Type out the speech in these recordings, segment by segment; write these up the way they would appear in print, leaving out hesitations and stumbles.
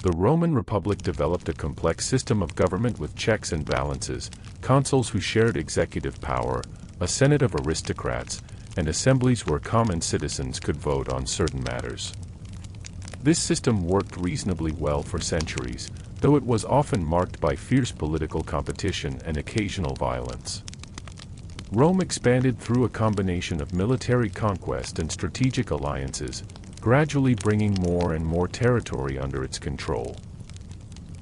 The Roman Republic developed a complex system of government with checks and balances, consuls who shared executive power, a senate of aristocrats, and assemblies where common citizens could vote on certain matters. This system worked reasonably well for centuries, though it was often marked by fierce political competition and occasional violence. Rome expanded through a combination of military conquest and strategic alliances, gradually bringing more and more territory under its control.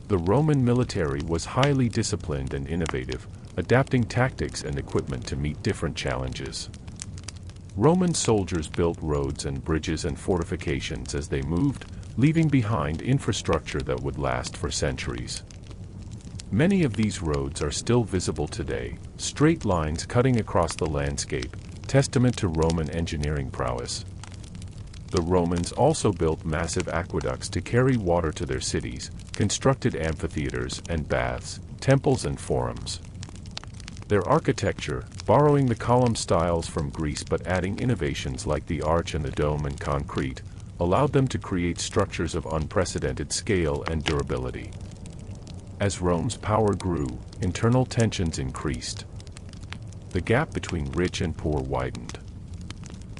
The Roman military was highly disciplined and innovative, adapting tactics and equipment to meet different challenges. Roman soldiers built roads and bridges and fortifications as they moved, leaving behind infrastructure that would last for centuries. Many of these roads are still visible today, straight lines cutting across the landscape, testament to Roman engineering prowess. The Romans also built massive aqueducts to carry water to their cities, constructed amphitheaters and baths, temples and forums. Their architecture, borrowing the column styles from Greece but adding innovations like the arch and the dome and concrete, allowed them to create structures of unprecedented scale and durability. As Rome's power grew, internal tensions increased. The gap between rich and poor widened.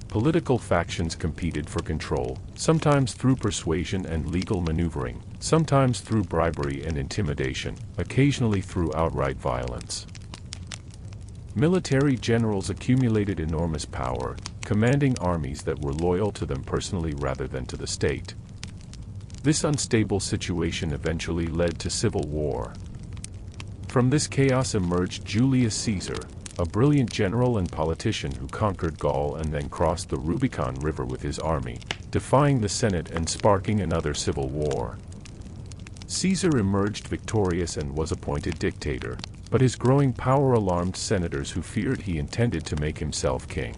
Political factions competed for control, sometimes through persuasion and legal maneuvering, sometimes through bribery and intimidation, occasionally through outright violence. Military generals accumulated enormous power, commanding armies that were loyal to them personally rather than to the state. This unstable situation eventually led to civil war. From this chaos emerged Julius Caesar, a brilliant general and politician who conquered Gaul and then crossed the Rubicon River with his army, defying the Senate and sparking another civil war. Caesar emerged victorious and was appointed dictator, but his growing power alarmed senators who feared he intended to make himself king.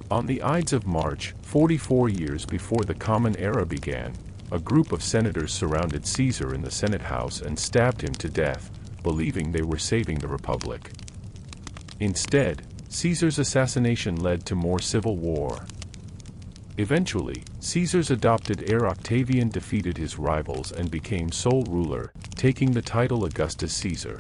On the Ides of March, 44 years before the Common Era began, a group of senators surrounded Caesar in the Senate House and stabbed him to death, believing they were saving the Republic. Instead, Caesar's assassination led to more civil war. Eventually, Caesar's adopted heir Octavian defeated his rivals and became sole ruler, taking the title Augustus Caesar.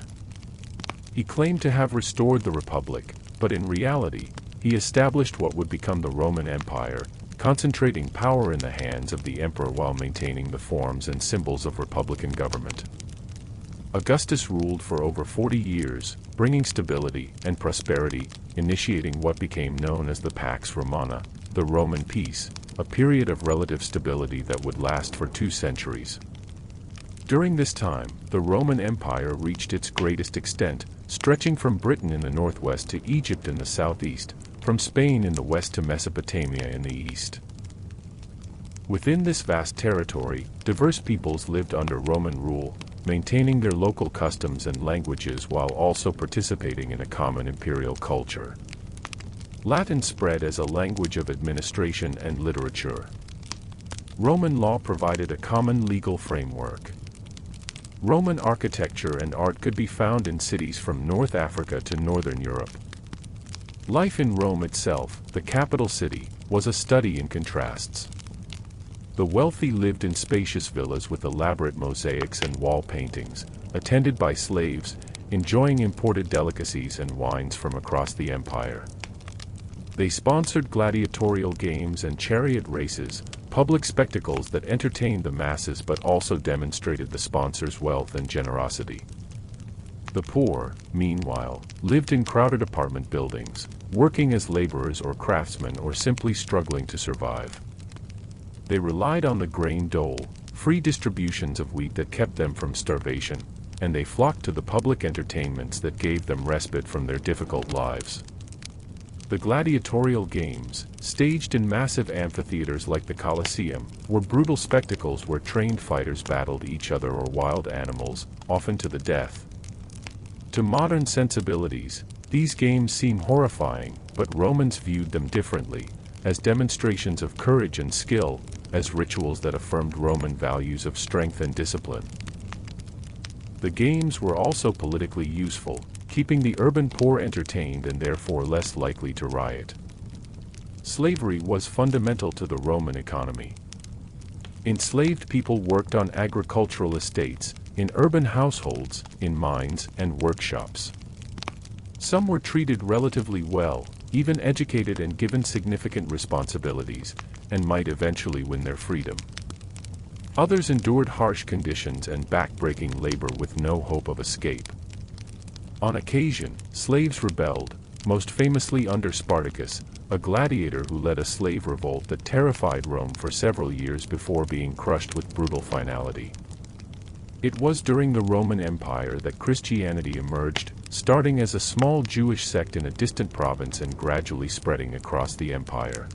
He claimed to have restored the Republic, but in reality, he established what would become the Roman Empire, concentrating power in the hands of the emperor while maintaining the forms and symbols of republican government. Augustus ruled for over 40 years, bringing stability and prosperity, initiating what became known as the Pax Romana, the Roman peace, a period of relative stability that would last for 2 centuries. During this time, the Roman Empire reached its greatest extent, stretching from Britain in the northwest to Egypt in the southeast, from Spain in the west to Mesopotamia in the east. Within this vast territory, diverse peoples lived under Roman rule, maintaining their local customs and languages while also participating in a common imperial culture. Latin spread as a language of administration and literature. Roman law provided a common legal framework. Roman architecture and art could be found in cities from North Africa to Northern Europe. Life in Rome itself, the capital city, was a study in contrasts. The wealthy lived in spacious villas with elaborate mosaics and wall paintings, attended by slaves, enjoying imported delicacies and wines from across the empire. They sponsored gladiatorial games and chariot races, public spectacles that entertained the masses but also demonstrated the sponsors' wealth and generosity. The poor, meanwhile, lived in crowded apartment buildings, working as laborers or craftsmen or simply struggling to survive. They relied on the grain dole, free distributions of wheat that kept them from starvation, and they flocked to the public entertainments that gave them respite from their difficult lives. The gladiatorial games, staged in massive amphitheaters like the Colosseum, were brutal spectacles where trained fighters battled each other or wild animals, often to the death. To modern sensibilities, these games seem horrifying, but Romans viewed them differently, as demonstrations of courage and skill, as rituals that affirmed Roman values of strength and discipline. The games were also politically useful, keeping the urban poor entertained and therefore less likely to riot. Slavery was fundamental to the Roman economy. Enslaved people worked on agricultural estates, in urban households, in mines and workshops. Some were treated relatively well, even educated and given significant responsibilities, and might eventually win their freedom. Others endured harsh conditions and back-breaking labor with no hope of escape. On occasion, slaves rebelled, most famously under Spartacus, a gladiator who led a slave revolt that terrified Rome for several years before being crushed with brutal finality. It was during the Roman Empire that Christianity emerged, starting as a small Jewish sect in a distant province and gradually spreading across the empire.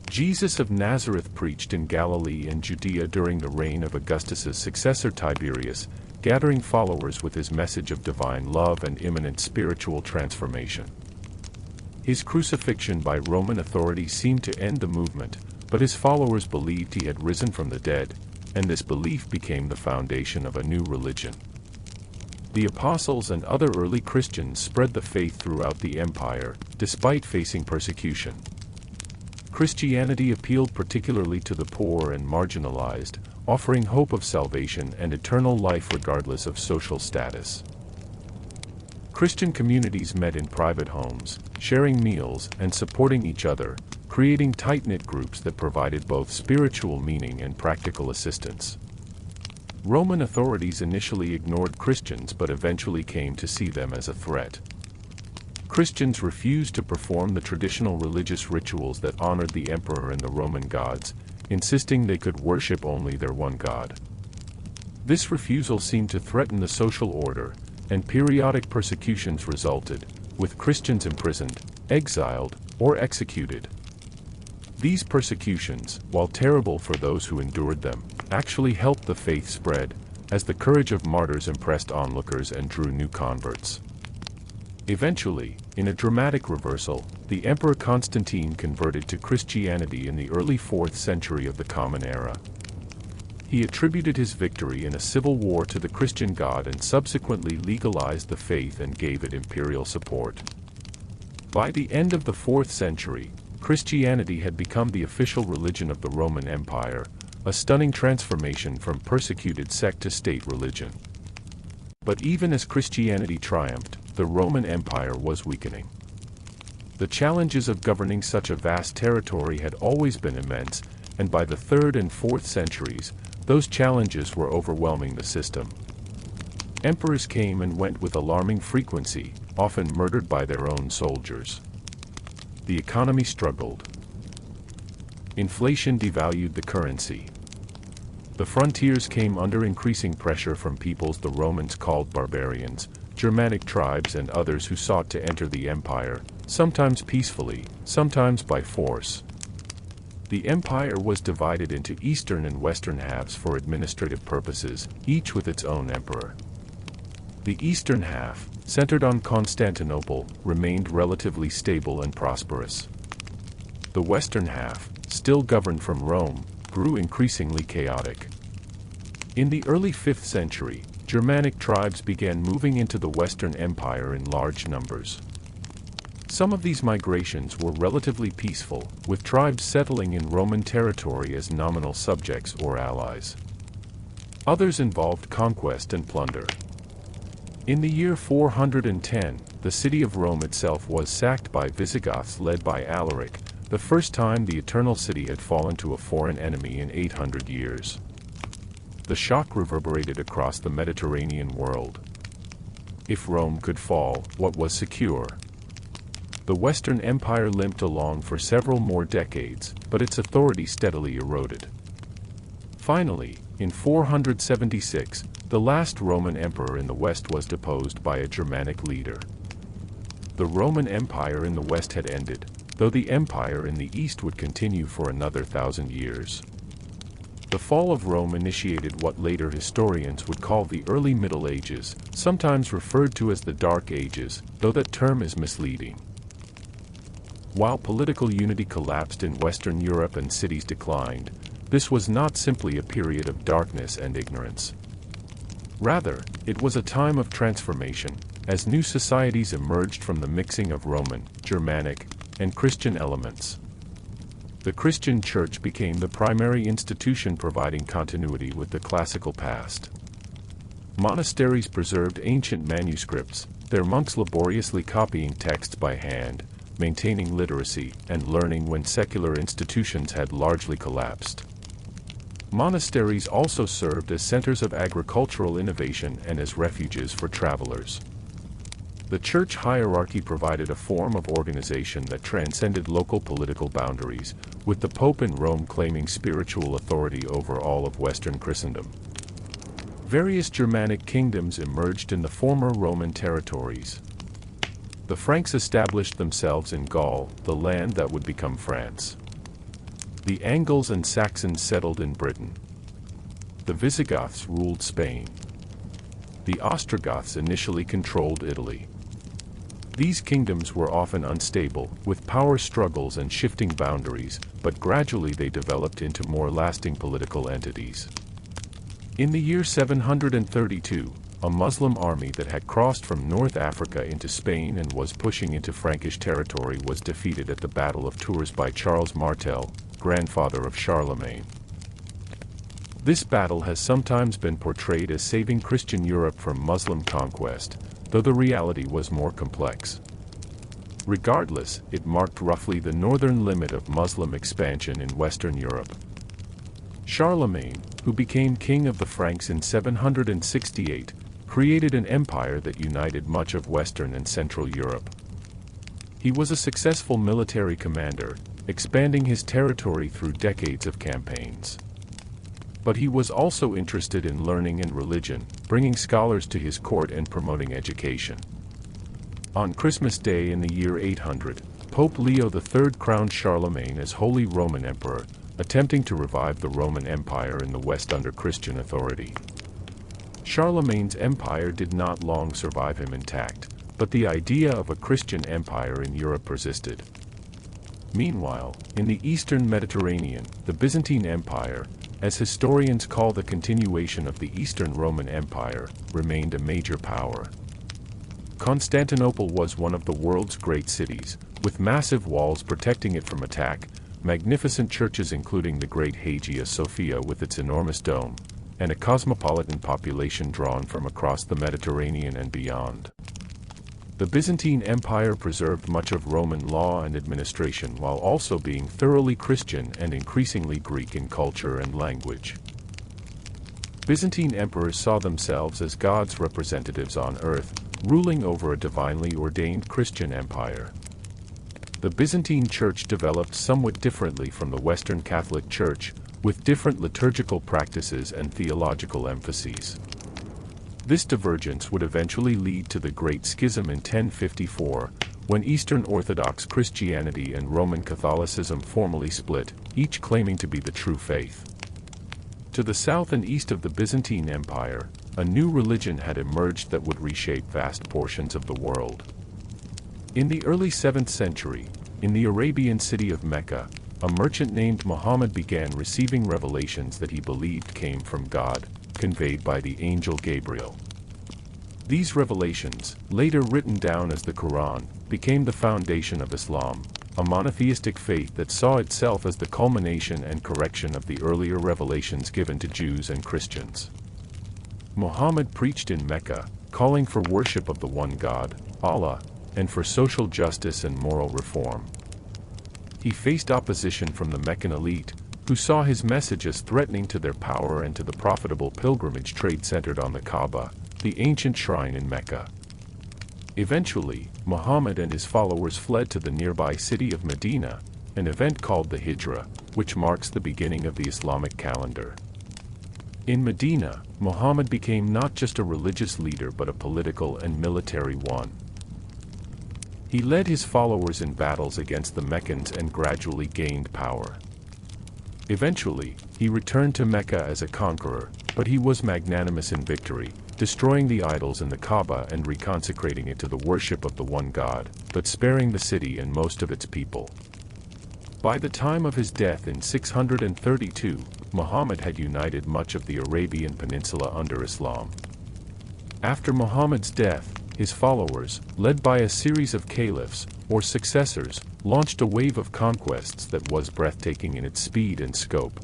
Jesus of Nazareth preached in Galilee and Judea during the reign of Augustus's successor Tiberius, gathering followers with his message of divine love and imminent spiritual transformation. His crucifixion by Roman authorities seemed to end the movement, but his followers believed he had risen from the dead, and this belief became the foundation of a new religion. The apostles and other early Christians spread the faith throughout the empire, despite facing persecution. Christianity appealed particularly to the poor and marginalized, offering hope of salvation and eternal life regardless of social status. Christian communities met in private homes, sharing meals and supporting each other, creating tight-knit groups that provided both spiritual meaning and practical assistance. Roman authorities initially ignored Christians but eventually came to see them as a threat. Christians refused to perform the traditional religious rituals that honored the emperor and the Roman gods, insisting they could worship only their one God. This refusal seemed to threaten the social order, and periodic persecutions resulted, with Christians imprisoned, exiled, or executed. These persecutions, while terrible for those who endured them, actually helped the faith spread, as the courage of martyrs impressed onlookers and drew new converts. Eventually, in a dramatic reversal, the Emperor Constantine converted to Christianity in the early 4th century of the Common Era. He attributed his victory in a civil war to the Christian God and subsequently legalized the faith and gave it imperial support. By the end of the 4th century, Christianity had become the official religion of the Roman Empire, a stunning transformation from persecuted sect to state religion. But even as Christianity triumphed, the Roman Empire was weakening. The challenges of governing such a vast territory had always been immense, and by the 3rd and 4th centuries, those challenges were overwhelming the system. Emperors came and went with alarming frequency, often murdered by their own soldiers. The economy struggled. Inflation devalued the currency. The frontiers came under increasing pressure from peoples the Romans called barbarians, Germanic tribes and others who sought to enter the empire, sometimes peacefully, sometimes by force. The empire was divided into eastern and western halves for administrative purposes, each with its own emperor. The eastern half, centered on Constantinople, remained relatively stable and prosperous. The western half, still governed from Rome, grew increasingly chaotic. In the early 5th century, Germanic tribes began moving into the Western Empire in large numbers. Some of these migrations were relatively peaceful, with tribes settling in Roman territory as nominal subjects or allies. Others involved conquest and plunder. In the year 410, the city of Rome itself was sacked by Visigoths led by Alaric, the first time the Eternal City had fallen to a foreign enemy in 800 years. The shock reverberated across the Mediterranean world. If Rome could fall, what was secure? The Western Empire limped along for several more decades, but its authority steadily eroded. Finally, in 476, the last Roman emperor in the West was deposed by a Germanic leader. The Roman Empire in the West had ended, though the empire in the East would continue for another 1,000 years. The fall of Rome initiated what later historians would call the early Middle Ages, sometimes referred to as the Dark Ages, though that term is misleading. While political unity collapsed in Western Europe and cities declined, this was not simply a period of darkness and ignorance. Rather, it was a time of transformation, as new societies emerged from the mixing of Roman, Germanic, and Christian elements. the Christian Church became the primary institution providing continuity with the classical past. Monasteries preserved ancient manuscripts, their monks laboriously copying texts by hand, maintaining literacy and learning when secular institutions had largely collapsed. Monasteries also served as centers of agricultural innovation and as refuges for travelers. The church hierarchy provided a form of organization that transcended local political boundaries, with the Pope in Rome claiming spiritual authority over all of Western Christendom. Various Germanic kingdoms emerged in the former Roman territories. The Franks established themselves in Gaul, the land that would become France. The Angles and Saxons settled in Britain. The Visigoths ruled Spain. The Ostrogoths initially controlled Italy. These kingdoms were often unstable, with power struggles and shifting boundaries, but gradually they developed into more lasting political entities. In the year 732, a Muslim army that had crossed from North Africa into Spain and was pushing into Frankish territory was defeated at the Battle of Tours by Charles Martel, grandfather of Charlemagne. This battle has sometimes been portrayed as saving Christian Europe from Muslim conquest, though the reality was more complex. Regardless, it marked roughly the northern limit of Muslim expansion in Western Europe. Charlemagne, who became king of the Franks in 768, created an empire that united much of Western and Central Europe. He was a successful military commander, expanding his territory through decades of campaigns. But he was also interested in learning and religion, bringing scholars to his court and promoting education. On Christmas Day in the year 800, Pope Leo III crowned Charlemagne as Holy Roman Emperor, attempting to revive the Roman Empire in the West under Christian authority. Charlemagne's empire did not long survive him intact, but the idea of a Christian empire in Europe persisted. Meanwhile, in the Eastern Mediterranean, the Byzantine Empire, as historians call the continuation of the Eastern Roman Empire, remained a major power. Constantinople was one of the world's great cities, with massive walls protecting it from attack, magnificent churches including the Great Hagia Sophia with its enormous dome, and a cosmopolitan population drawn from across the Mediterranean and beyond. The Byzantine Empire preserved much of Roman law and administration while also being thoroughly Christian and increasingly Greek in culture and language. Byzantine emperors saw themselves as God's representatives on earth, ruling over a divinely ordained Christian empire. The Byzantine Church developed somewhat differently from the Western Catholic Church, with different liturgical practices and theological emphases. This divergence would eventually lead to the Great Schism in 1054, when Eastern Orthodox Christianity and Roman Catholicism formally split, each claiming to be the true faith. To the south and east of the Byzantine Empire, a new religion had emerged that would reshape vast portions of the world. In the early 7th century, in the Arabian city of Mecca, a merchant named Muhammad began receiving revelations that he believed came from God, conveyed by the angel Gabriel. These revelations, later written down as the Quran, became the foundation of Islam, a monotheistic faith that saw itself as the culmination and correction of the earlier revelations given to Jews and Christians. Muhammad preached in Mecca, calling for worship of the one God, Allah, and for social justice and moral reform. He faced opposition from the Meccan elite, who saw his message as threatening to their power and to the profitable pilgrimage trade centered on the Kaaba, the ancient shrine in Mecca. Eventually, Muhammad and his followers fled to the nearby city of Medina, an event called the Hijra, which marks the beginning of the Islamic calendar. In Medina, Muhammad became not just a religious leader but a political and military one. He led his followers in battles against the Meccans and gradually gained power. Eventually, he returned to Mecca as a conqueror, but he was magnanimous in victory, destroying the idols in the Kaaba and reconsecrating it to the worship of the one God, but sparing the city and most of its people. By the time of his death in 632, Muhammad had united much of the Arabian Peninsula under Islam. After Muhammad's death, his followers, led by a series of caliphs, or successors, launched a wave of conquests that was breathtaking in its speed and scope.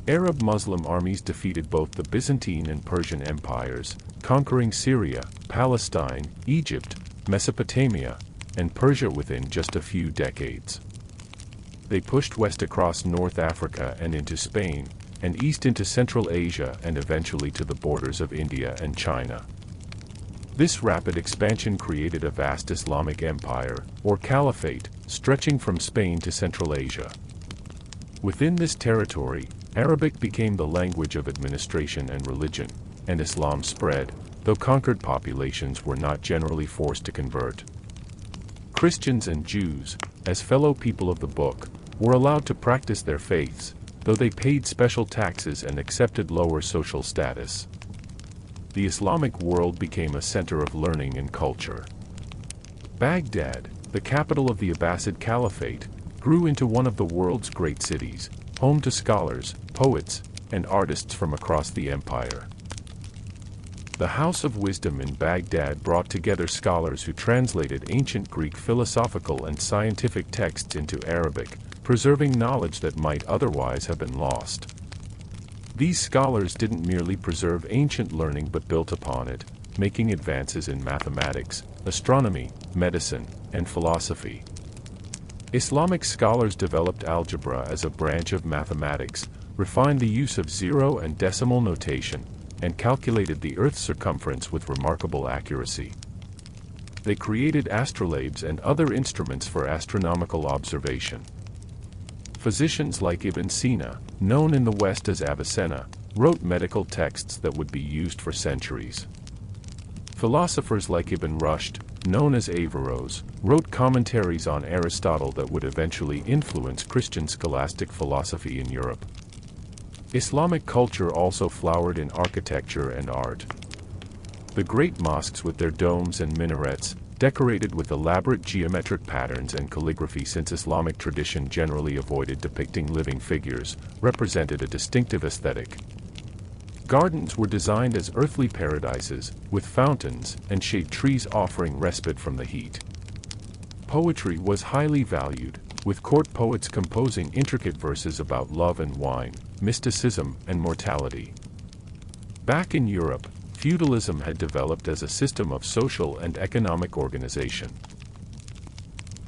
Arab Muslim armies defeated both the Byzantine and Persian empires, conquering Syria, Palestine, Egypt, Mesopotamia, and Persia within just a few decades. They pushed west across North Africa and into Spain, and east into Central Asia and eventually to the borders of India and China. This rapid expansion created a vast Islamic empire, or caliphate, stretching from Spain to Central Asia. Within this territory, Arabic became the language of administration and religion, and Islam spread, though conquered populations were not generally forced to convert. Christians and Jews, as fellow people of the book, were allowed to practice their faiths, though they paid special taxes and accepted lower social status. The Islamic world became a center of learning and culture. Baghdad, the capital of the Abbasid Caliphate, grew into one of the world's great cities, home to scholars, poets, and artists from across the empire. The House of Wisdom in Baghdad brought together scholars who translated ancient Greek philosophical and scientific texts into Arabic, preserving knowledge that might otherwise have been lost. These scholars didn't merely preserve ancient learning but built upon it, making advances in mathematics, astronomy, medicine, and philosophy. Islamic scholars developed algebra as a branch of mathematics, refined the use of zero and decimal notation, and calculated the Earth's circumference with remarkable accuracy. They created astrolabes and other instruments for astronomical observation. Physicians like Ibn Sina, known in the West as Avicenna, wrote medical texts that would be used for centuries. Philosophers like Ibn Rushd, known as Averroes, wrote commentaries on Aristotle that would eventually influence Christian scholastic philosophy in Europe. Islamic culture also flowered in architecture and art. The great mosques with their domes and minarets, decorated with elaborate geometric patterns and calligraphy since Islamic tradition generally avoided depicting living figures, represented a distinctive aesthetic. Gardens were designed as earthly paradises, with fountains and shade trees offering respite from the heat. Poetry was highly valued, with court poets composing intricate verses about love and wine, mysticism and mortality. Back in Europe, feudalism had developed as a system of social and economic organization.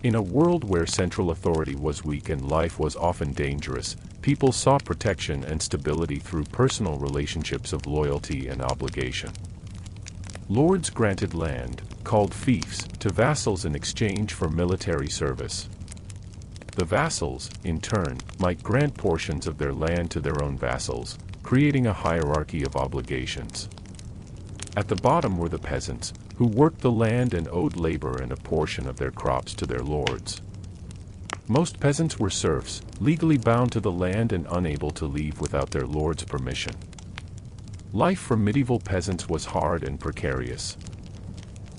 In a world where central authority was weak and life was often dangerous, people sought protection and stability through personal relationships of loyalty and obligation. Lords granted land, called fiefs, to vassals in exchange for military service. The vassals, in turn, might grant portions of their land to their own vassals, creating a hierarchy of obligations. At the bottom were the peasants, who worked the land and owed labor and a portion of their crops to their lords. Most peasants were serfs, legally bound to the land and unable to leave without their lord's permission. Life for medieval peasants was hard and precarious.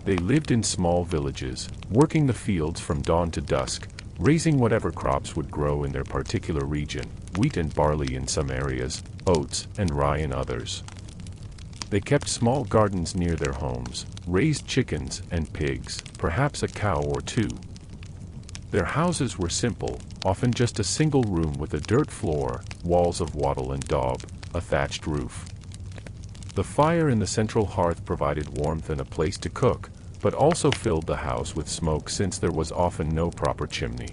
They lived in small villages, working the fields from dawn to dusk, raising whatever crops would grow in their particular region, wheat and barley in some areas, oats and rye in others. They kept small gardens near their homes, raised chickens and pigs, perhaps a cow or two. Their houses were simple, often just a single room with a dirt floor, walls of wattle and daub, a thatched roof. The fire in the central hearth provided warmth and a place to cook, but also filled the house with smoke since there was often no proper chimney.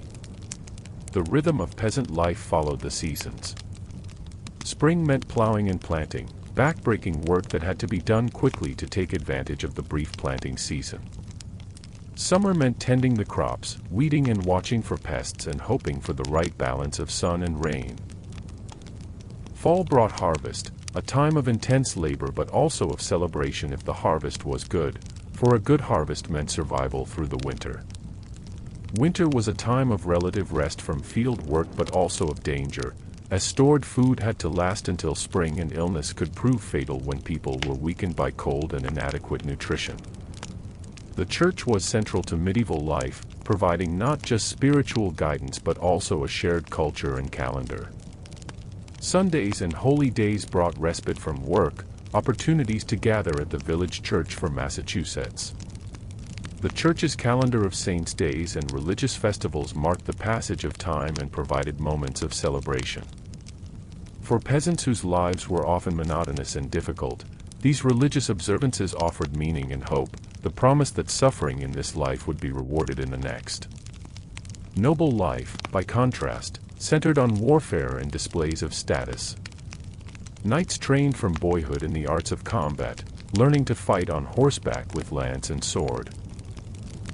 The rhythm of peasant life followed the seasons. Spring meant plowing and planting, back-breaking work that had to be done quickly to take advantage of the brief planting season. Summer meant tending the crops, weeding and watching for pests and hoping for the right balance of sun and rain. Fall brought harvest, a time of intense labor but also of celebration if the harvest was good, for a good harvest meant survival through the winter. Winter was a time of relative rest from field work but also of danger, as stored food had to last until spring and illness could prove fatal when people were weakened by cold and inadequate nutrition. The church was central to medieval life, providing not just spiritual guidance but also a shared culture and calendar. Sundays and holy days brought respite from work, opportunities to gather at the village church for Massachusetts. The church's calendar of saints' days and religious festivals marked the passage of time and provided moments of celebration. For peasants whose lives were often monotonous and difficult, these religious observances offered meaning and hope, the promise that suffering in this life would be rewarded in the next. Noble life, by contrast, centered on warfare and displays of status. Knights trained from boyhood in the arts of combat, learning to fight on horseback with lance and sword.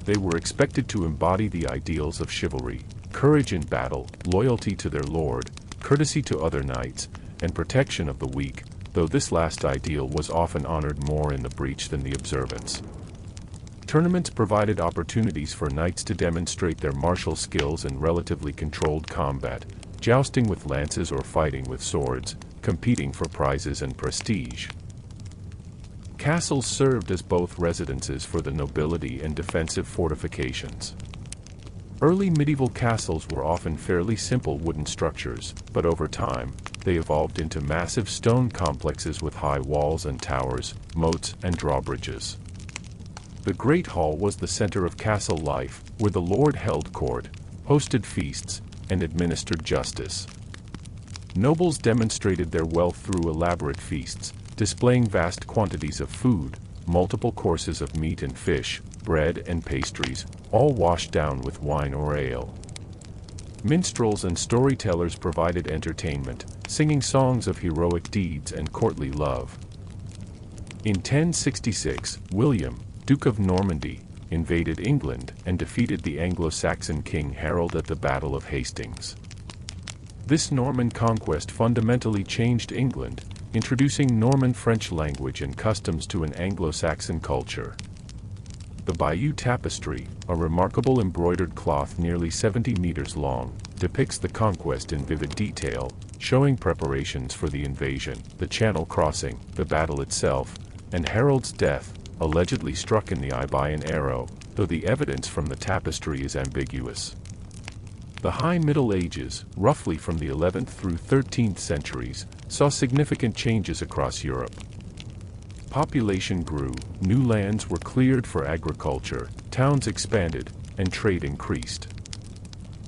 They were expected to embody the ideals of chivalry, courage in battle, loyalty to their lord, courtesy to other knights, and protection of the weak, though this last ideal was often honored more in the breach than the observance. Tournaments provided opportunities for knights to demonstrate their martial skills in relatively controlled combat, jousting with lances or fighting with swords, competing for prizes and prestige. Castles served as both residences for the nobility and defensive fortifications. Early medieval castles were often fairly simple wooden structures, but over time, they evolved into massive stone complexes with high walls and towers, moats and drawbridges. The Great Hall was the center of castle life, where the lord held court, hosted feasts, and administered justice. Nobles demonstrated their wealth through elaborate feasts, displaying vast quantities of food, multiple courses of meat and fish, bread and pastries, all washed down with wine or ale. Minstrels and storytellers provided entertainment, singing songs of heroic deeds and courtly love. In 1066, William, Duke of Normandy, invaded England and defeated the Anglo-Saxon King Harold at the Battle of Hastings. This Norman conquest fundamentally changed England, introducing Norman French language and customs to an Anglo-Saxon culture. The Bayeux Tapestry, a remarkable embroidered cloth nearly 70 meters long, depicts the conquest in vivid detail, showing preparations for the invasion, the Channel crossing, the battle itself, and Harold's death, allegedly struck in the eye by an arrow, though the evidence from the tapestry is ambiguous. The High Middle Ages, roughly from the 11th through 13th centuries, saw significant changes across Europe. Population grew, new lands were cleared for agriculture, towns expanded, and trade increased.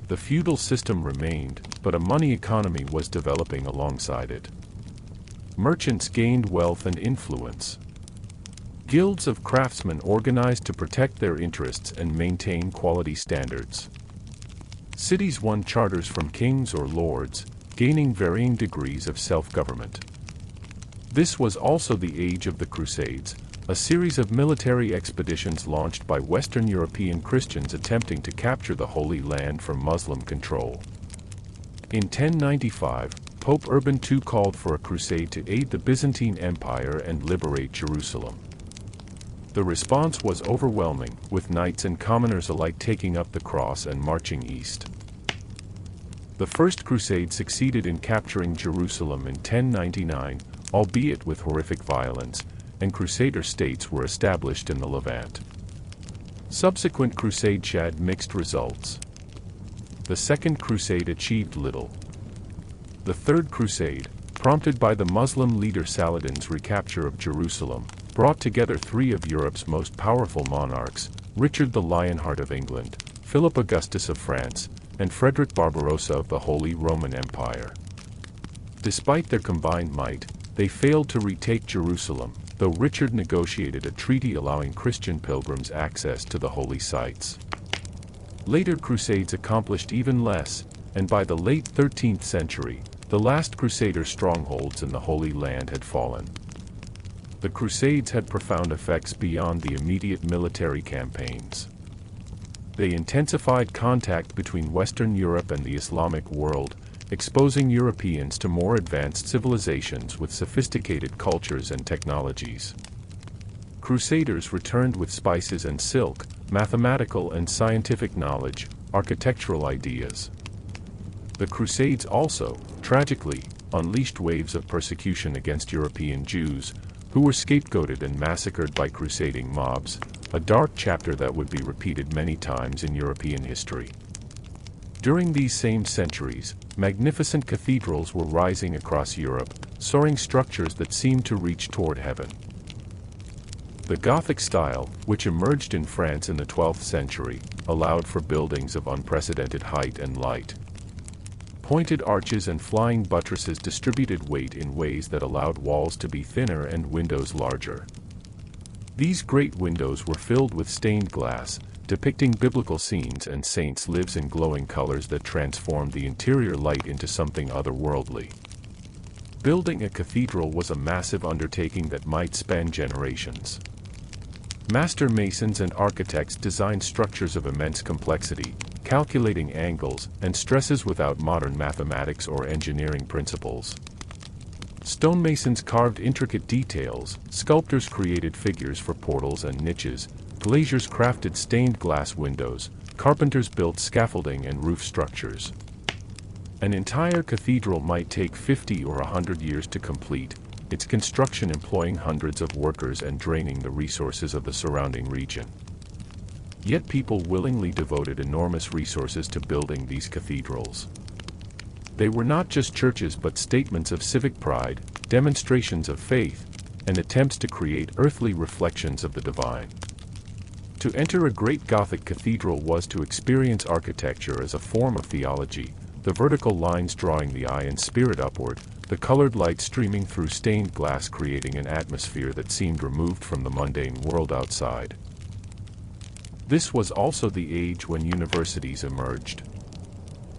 The feudal system remained, but a money economy was developing alongside it. Merchants gained wealth and influence. Guilds of craftsmen organized to protect their interests and maintain quality standards. Cities won charters from kings or lords, gaining varying degrees of self-government. This was also the age of the Crusades, a series of military expeditions launched by Western European Christians attempting to capture the Holy Land from Muslim control. In 1095, Pope Urban II called for a crusade to aid the Byzantine Empire and liberate Jerusalem. The response was overwhelming, with knights and commoners alike taking up the cross and marching east. The First Crusade succeeded in capturing Jerusalem in 1099, albeit with horrific violence, and Crusader states were established in the Levant. Subsequent crusades had mixed results. The Second Crusade achieved little. The Third Crusade, prompted by the Muslim leader Saladin's recapture of Jerusalem, brought together three of Europe's most powerful monarchs, Richard the Lionheart of England, Philip Augustus of France, and Frederick Barbarossa of the Holy Roman Empire. Despite their combined might, they failed to retake Jerusalem, though Richard negotiated a treaty allowing Christian pilgrims access to the holy sites. Later crusades accomplished even less, and by the late 13th century, the last Crusader strongholds in the Holy Land had fallen. The Crusades had profound effects beyond the immediate military campaigns. They intensified contact between Western Europe and the Islamic world, exposing Europeans to more advanced civilizations with sophisticated cultures and technologies. Crusaders returned with spices and silk, mathematical and scientific knowledge, architectural ideas. The Crusades also, tragically, unleashed waves of persecution against European Jews, who were scapegoated and massacred by crusading mobs, a dark chapter that would be repeated many times in European history. During these same centuries, magnificent cathedrals were rising across Europe, soaring structures that seemed to reach toward heaven. The Gothic style, which emerged in France in the 12th century, allowed for buildings of unprecedented height and light. Pointed arches and flying buttresses distributed weight in ways that allowed walls to be thinner and windows larger. These great windows were filled with stained glass, depicting biblical scenes and saints' lives in glowing colors that transformed the interior light into something otherworldly. Building a cathedral was a massive undertaking that might span generations. Master masons and architects designed structures of immense complexity, calculating angles and stresses without modern mathematics or engineering principles. Stonemasons carved intricate details, sculptors created figures for portals and niches, glaziers crafted stained glass windows, carpenters built scaffolding and roof structures. An entire cathedral might take 50 or 100 years to complete, its construction employing hundreds of workers and draining the resources of the surrounding region. Yet people willingly devoted enormous resources to building these cathedrals. They were not just churches but statements of civic pride, demonstrations of faith, and attempts to create earthly reflections of the divine. To enter a great Gothic cathedral was to experience architecture as a form of theology, the vertical lines drawing the eye and spirit upward, the colored light streaming through stained glass creating an atmosphere that seemed removed from the mundane world outside. This was also the age when universities emerged.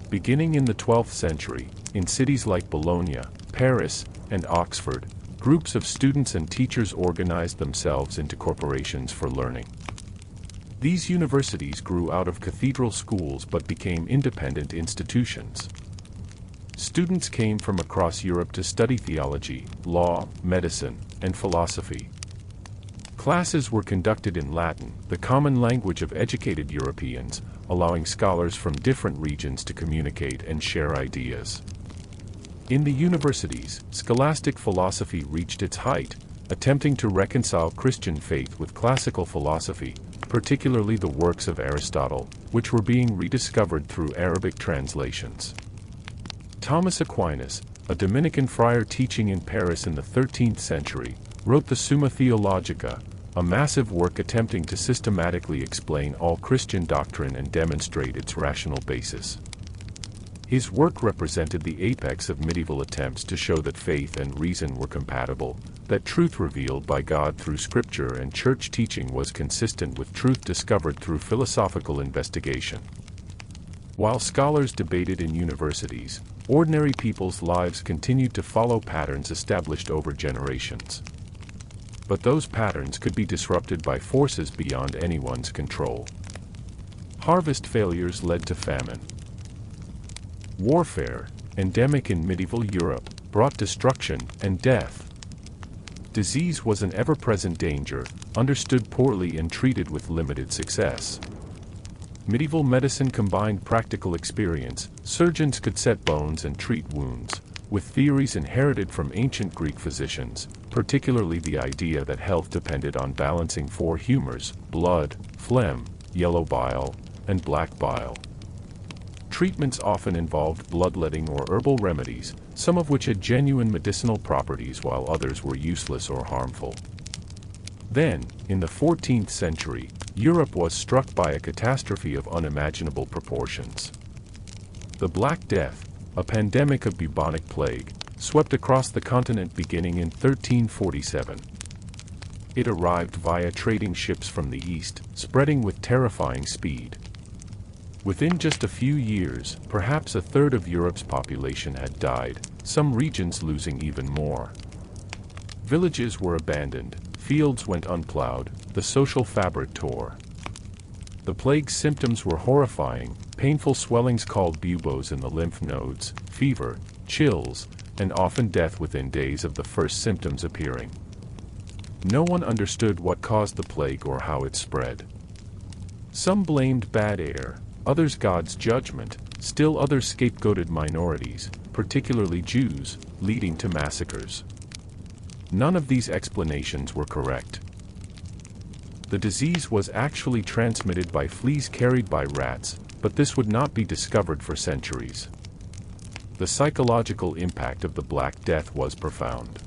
Beginning in the 12th century, in cities like Bologna, Paris, and Oxford, groups of students and teachers organized themselves into corporations for learning. These universities grew out of cathedral schools but became independent institutions. Students came from across Europe to study theology, law, medicine, and philosophy. Classes were conducted in Latin, the common language of educated Europeans, allowing scholars from different regions to communicate and share ideas. In the universities, scholastic philosophy reached its height, attempting to reconcile Christian faith with classical philosophy, particularly the works of Aristotle, which were being rediscovered through Arabic translations. Thomas Aquinas, a Dominican friar teaching in Paris in the 13th century, wrote the Summa Theologica, a massive work attempting to systematically explain all Christian doctrine and demonstrate its rational basis. His work represented the apex of medieval attempts to show that faith and reason were compatible, that truth revealed by God through Scripture and church teaching was consistent with truth discovered through philosophical investigation. While scholars debated in universities, ordinary people's lives continued to follow patterns established over generations. But those patterns could be disrupted by forces beyond anyone's control. Harvest failures led to famine. Warfare, endemic in medieval Europe, brought destruction and death. Disease was an ever-present danger, understood poorly and treated with limited success. Medieval medicine combined practical experience. Surgeons could set bones and treat wounds, with theories inherited from ancient Greek physicians, particularly the idea that health depended on balancing four humors: blood, phlegm, yellow bile, and black bile. Treatments often involved bloodletting or herbal remedies, some of which had genuine medicinal properties while others were useless or harmful. Then, in the 14th century, Europe was struck by a catastrophe of unimaginable proportions. The Black Death, a pandemic of bubonic plague, swept across the continent beginning in 1347. It arrived via trading ships from the east, spreading with terrifying speed. Within just a few years, perhaps a third of Europe's population had died, some regions losing even more. Villages were abandoned, fields went unplowed, the social fabric tore. The plague's symptoms were horrifying: painful swellings called buboes in the lymph nodes, fever, chills, and often death within days of the first symptoms appearing. No one understood what caused the plague or how it spread. Some blamed bad air, others God's judgment, still others scapegoated minorities, particularly Jews, leading to massacres. None of these explanations were correct. The disease was actually transmitted by fleas carried by rats, but this would not be discovered for centuries. The psychological impact of the Black Death was profound.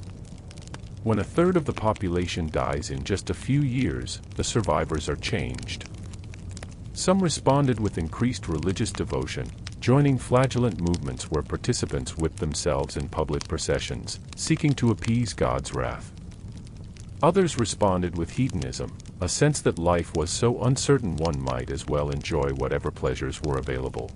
When a third of the population dies in just a few years, the survivors are changed. Some responded with increased religious devotion, joining flagellant movements where participants whipped themselves in public processions, seeking to appease God's wrath. Others responded with hedonism, a sense that life was so uncertain one might as well enjoy whatever pleasures were available.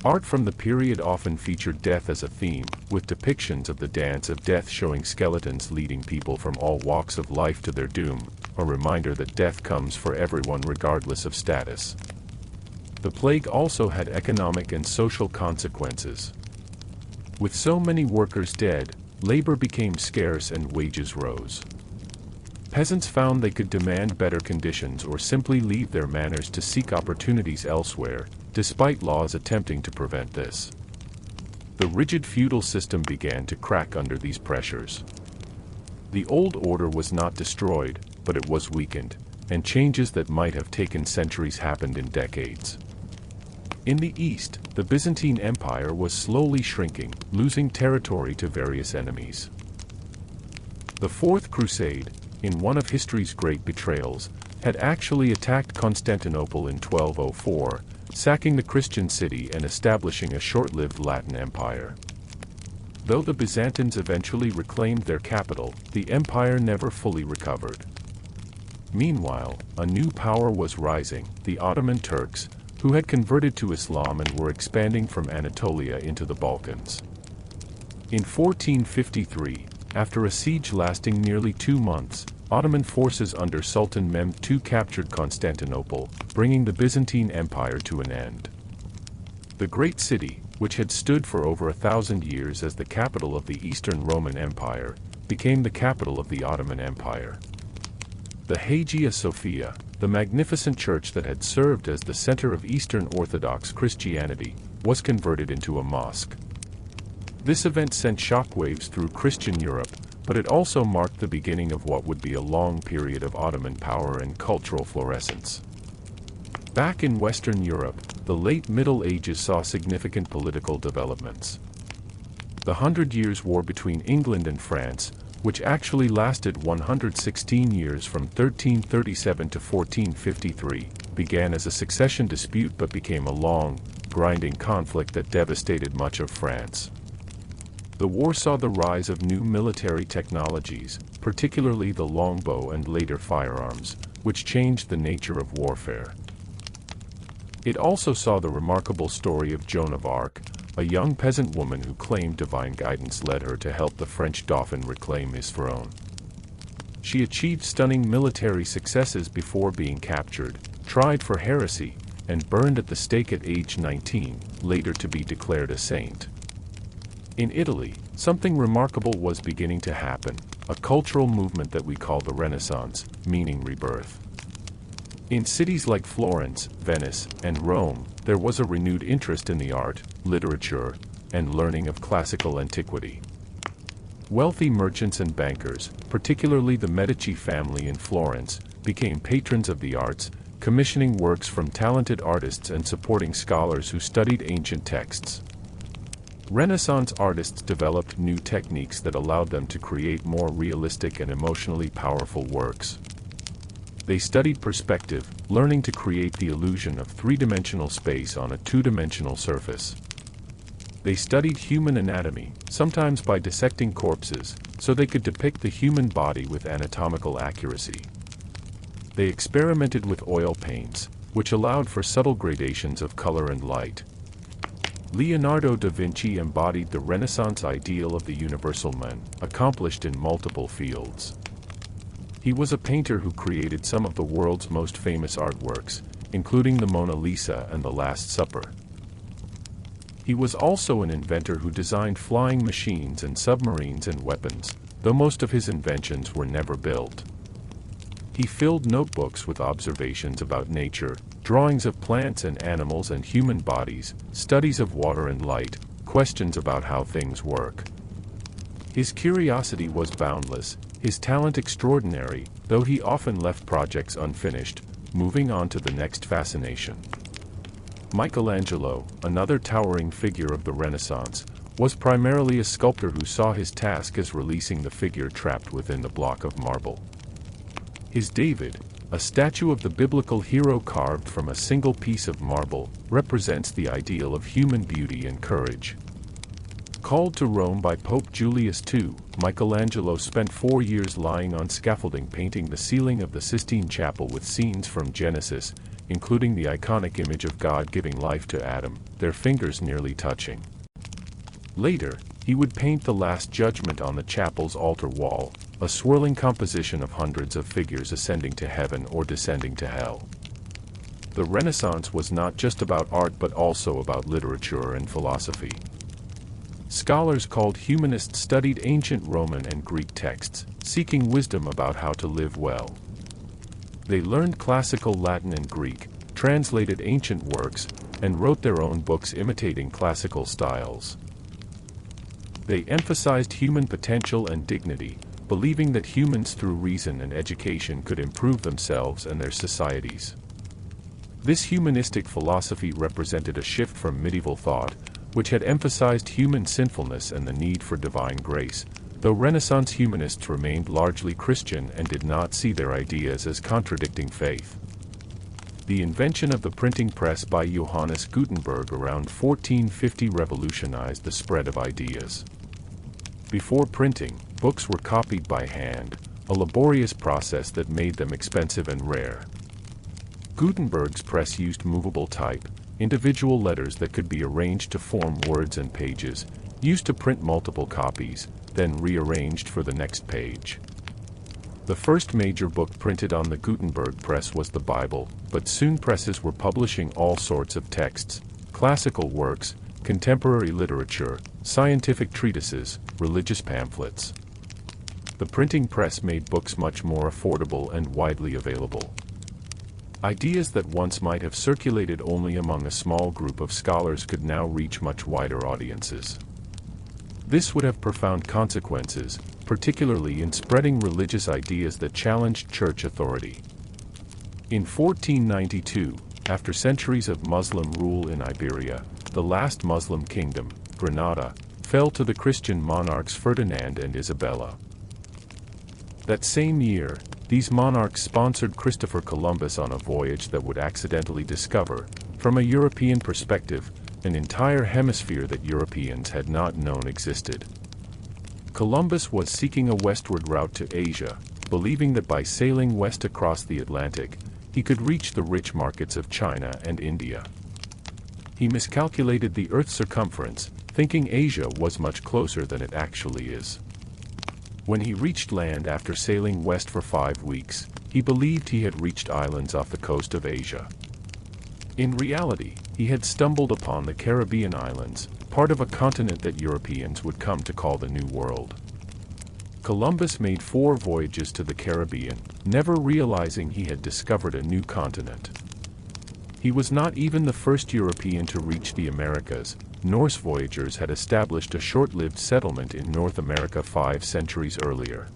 Art from the period often featured death as a theme, with depictions of the dance of death showing skeletons leading people from all walks of life to their doom, a reminder that death comes for everyone regardless of status. The plague also had economic and social consequences. With so many workers dead, labor became scarce and wages rose. Peasants found they could demand better conditions or simply leave their manors to seek opportunities elsewhere, despite laws attempting to prevent this. The rigid feudal system began to crack under these pressures. The old order was not destroyed, but it was weakened, and changes that might have taken centuries happened in decades. In the East, the Byzantine Empire was slowly shrinking, losing territory to various enemies. The Fourth Crusade, in one of history's great betrayals, had actually attacked Constantinople in 1204, sacking the Christian city and establishing a short-lived Latin empire. Though the Byzantines eventually reclaimed their capital, the empire never fully recovered. Meanwhile, a new power was rising, the Ottoman Turks, who had converted to Islam and were expanding from Anatolia into the Balkans. In 1453, after a siege lasting nearly 2 months, Ottoman forces under Sultan Mehmed II captured Constantinople, bringing the Byzantine Empire to an end. The great city, which had stood for over 1,000 years as the capital of the Eastern Roman Empire, became the capital of the Ottoman Empire. The Hagia Sophia, the magnificent church that had served as the center of Eastern Orthodox Christianity, was converted into a mosque. This event sent shockwaves through Christian Europe, but it also marked the beginning of what would be a long period of Ottoman power and cultural florescence. Back in Western Europe, the late Middle Ages saw significant political developments. The 100 Years' War between England and France, which actually lasted 116 years from 1337 to 1453, began as a succession dispute but became a long, grinding conflict that devastated much of France. The war saw the rise of new military technologies, particularly the longbow and later firearms, which changed the nature of warfare. It also saw the remarkable story of Joan of Arc, a young peasant woman who claimed divine guidance led her to help the French Dauphin reclaim his throne. She achieved stunning military successes before being captured, tried for heresy, and burned at the stake at age 19, later to be declared a saint. In Italy, something remarkable was beginning to happen, a cultural movement that we call the Renaissance, meaning rebirth. In cities like Florence, Venice, and Rome, there was a renewed interest in the art, literature, and learning of classical antiquity. Wealthy merchants and bankers, particularly the Medici family in Florence, became patrons of the arts, commissioning works from talented artists and supporting scholars who studied ancient texts. Renaissance artists developed new techniques that allowed them to create more realistic and emotionally powerful works. They studied perspective, learning to create the illusion of three-dimensional space on a two-dimensional surface. They studied human anatomy, sometimes by dissecting corpses, so they could depict the human body with anatomical accuracy. They experimented with oil paints, which allowed for subtle gradations of color and light. Leonardo da Vinci embodied the Renaissance ideal of the universal man, accomplished in multiple fields. He was a painter who created some of the world's most famous artworks, including the Mona Lisa and the Last Supper. He was also an inventor who designed flying machines and submarines and weapons, though most of his inventions were never built. He filled notebooks with observations about nature, drawings of plants and animals and human bodies, studies of water and light, questions about how things work. His curiosity was boundless, his talent extraordinary, though he often left projects unfinished, moving on to the next fascination. Michelangelo, another towering figure of the Renaissance, was primarily a sculptor who saw his task as releasing the figure trapped within the block of marble. His David, a statue of the biblical hero carved from a single piece of marble, represents the ideal of human beauty and courage. Called to Rome by Pope Julius II, Michelangelo spent 4 years lying on scaffolding painting the ceiling of the Sistine Chapel with scenes from Genesis, including the iconic image of God giving life to Adam, their fingers nearly touching. Later, he would paint the Last Judgment on the chapel's altar wall, a swirling composition of hundreds of figures ascending to heaven or descending to hell. The Renaissance was not just about art but also about literature and philosophy. Scholars called humanists studied ancient Roman and Greek texts, seeking wisdom about how to live well. They learned classical Latin and Greek, translated ancient works, and wrote their own books imitating classical styles. They emphasized human potential and dignity, believing that humans through reason and education could improve themselves and their societies. This humanistic philosophy represented a shift from medieval thought, which had emphasized human sinfulness and the need for divine grace, though Renaissance humanists remained largely Christian and did not see their ideas as contradicting faith. The invention of the printing press by Johannes Gutenberg around 1450 revolutionized the spread of ideas. Before printing, books were copied by hand, a laborious process that made them expensive and rare. Gutenberg's press used movable type, individual letters that could be arranged to form words and pages, used to print multiple copies, then rearranged for the next page. The first major book printed on the Gutenberg press was the Bible, but soon presses were publishing all sorts of texts, classical works, contemporary literature, scientific treatises, religious pamphlets. The printing press made books much more affordable and widely available. Ideas that once might have circulated only among a small group of scholars could now reach much wider audiences. This would have profound consequences, particularly in spreading religious ideas that challenged church authority. In 1492, after centuries of Muslim rule in Iberia, the last Muslim kingdom, Granada, fell to the Christian monarchs Ferdinand and Isabella. That same year, these monarchs sponsored Christopher Columbus on a voyage that would accidentally discover, from a European perspective, an entire hemisphere that Europeans had not known existed. Columbus was seeking a westward route to Asia, believing that by sailing west across the Atlantic, he could reach the rich markets of China and India. He miscalculated the Earth's circumference, thinking Asia was much closer than it actually is. When he reached land after sailing west for 5 weeks, he believed he had reached islands off the coast of Asia. In reality, he had stumbled upon the Caribbean islands, part of a continent that Europeans would come to call the New World. Columbus made 4 voyages to the Caribbean, never realizing he had discovered a new continent. He was not even the first European to reach the Americas. Norse voyagers had established a short-lived settlement in North America 5 centuries earlier.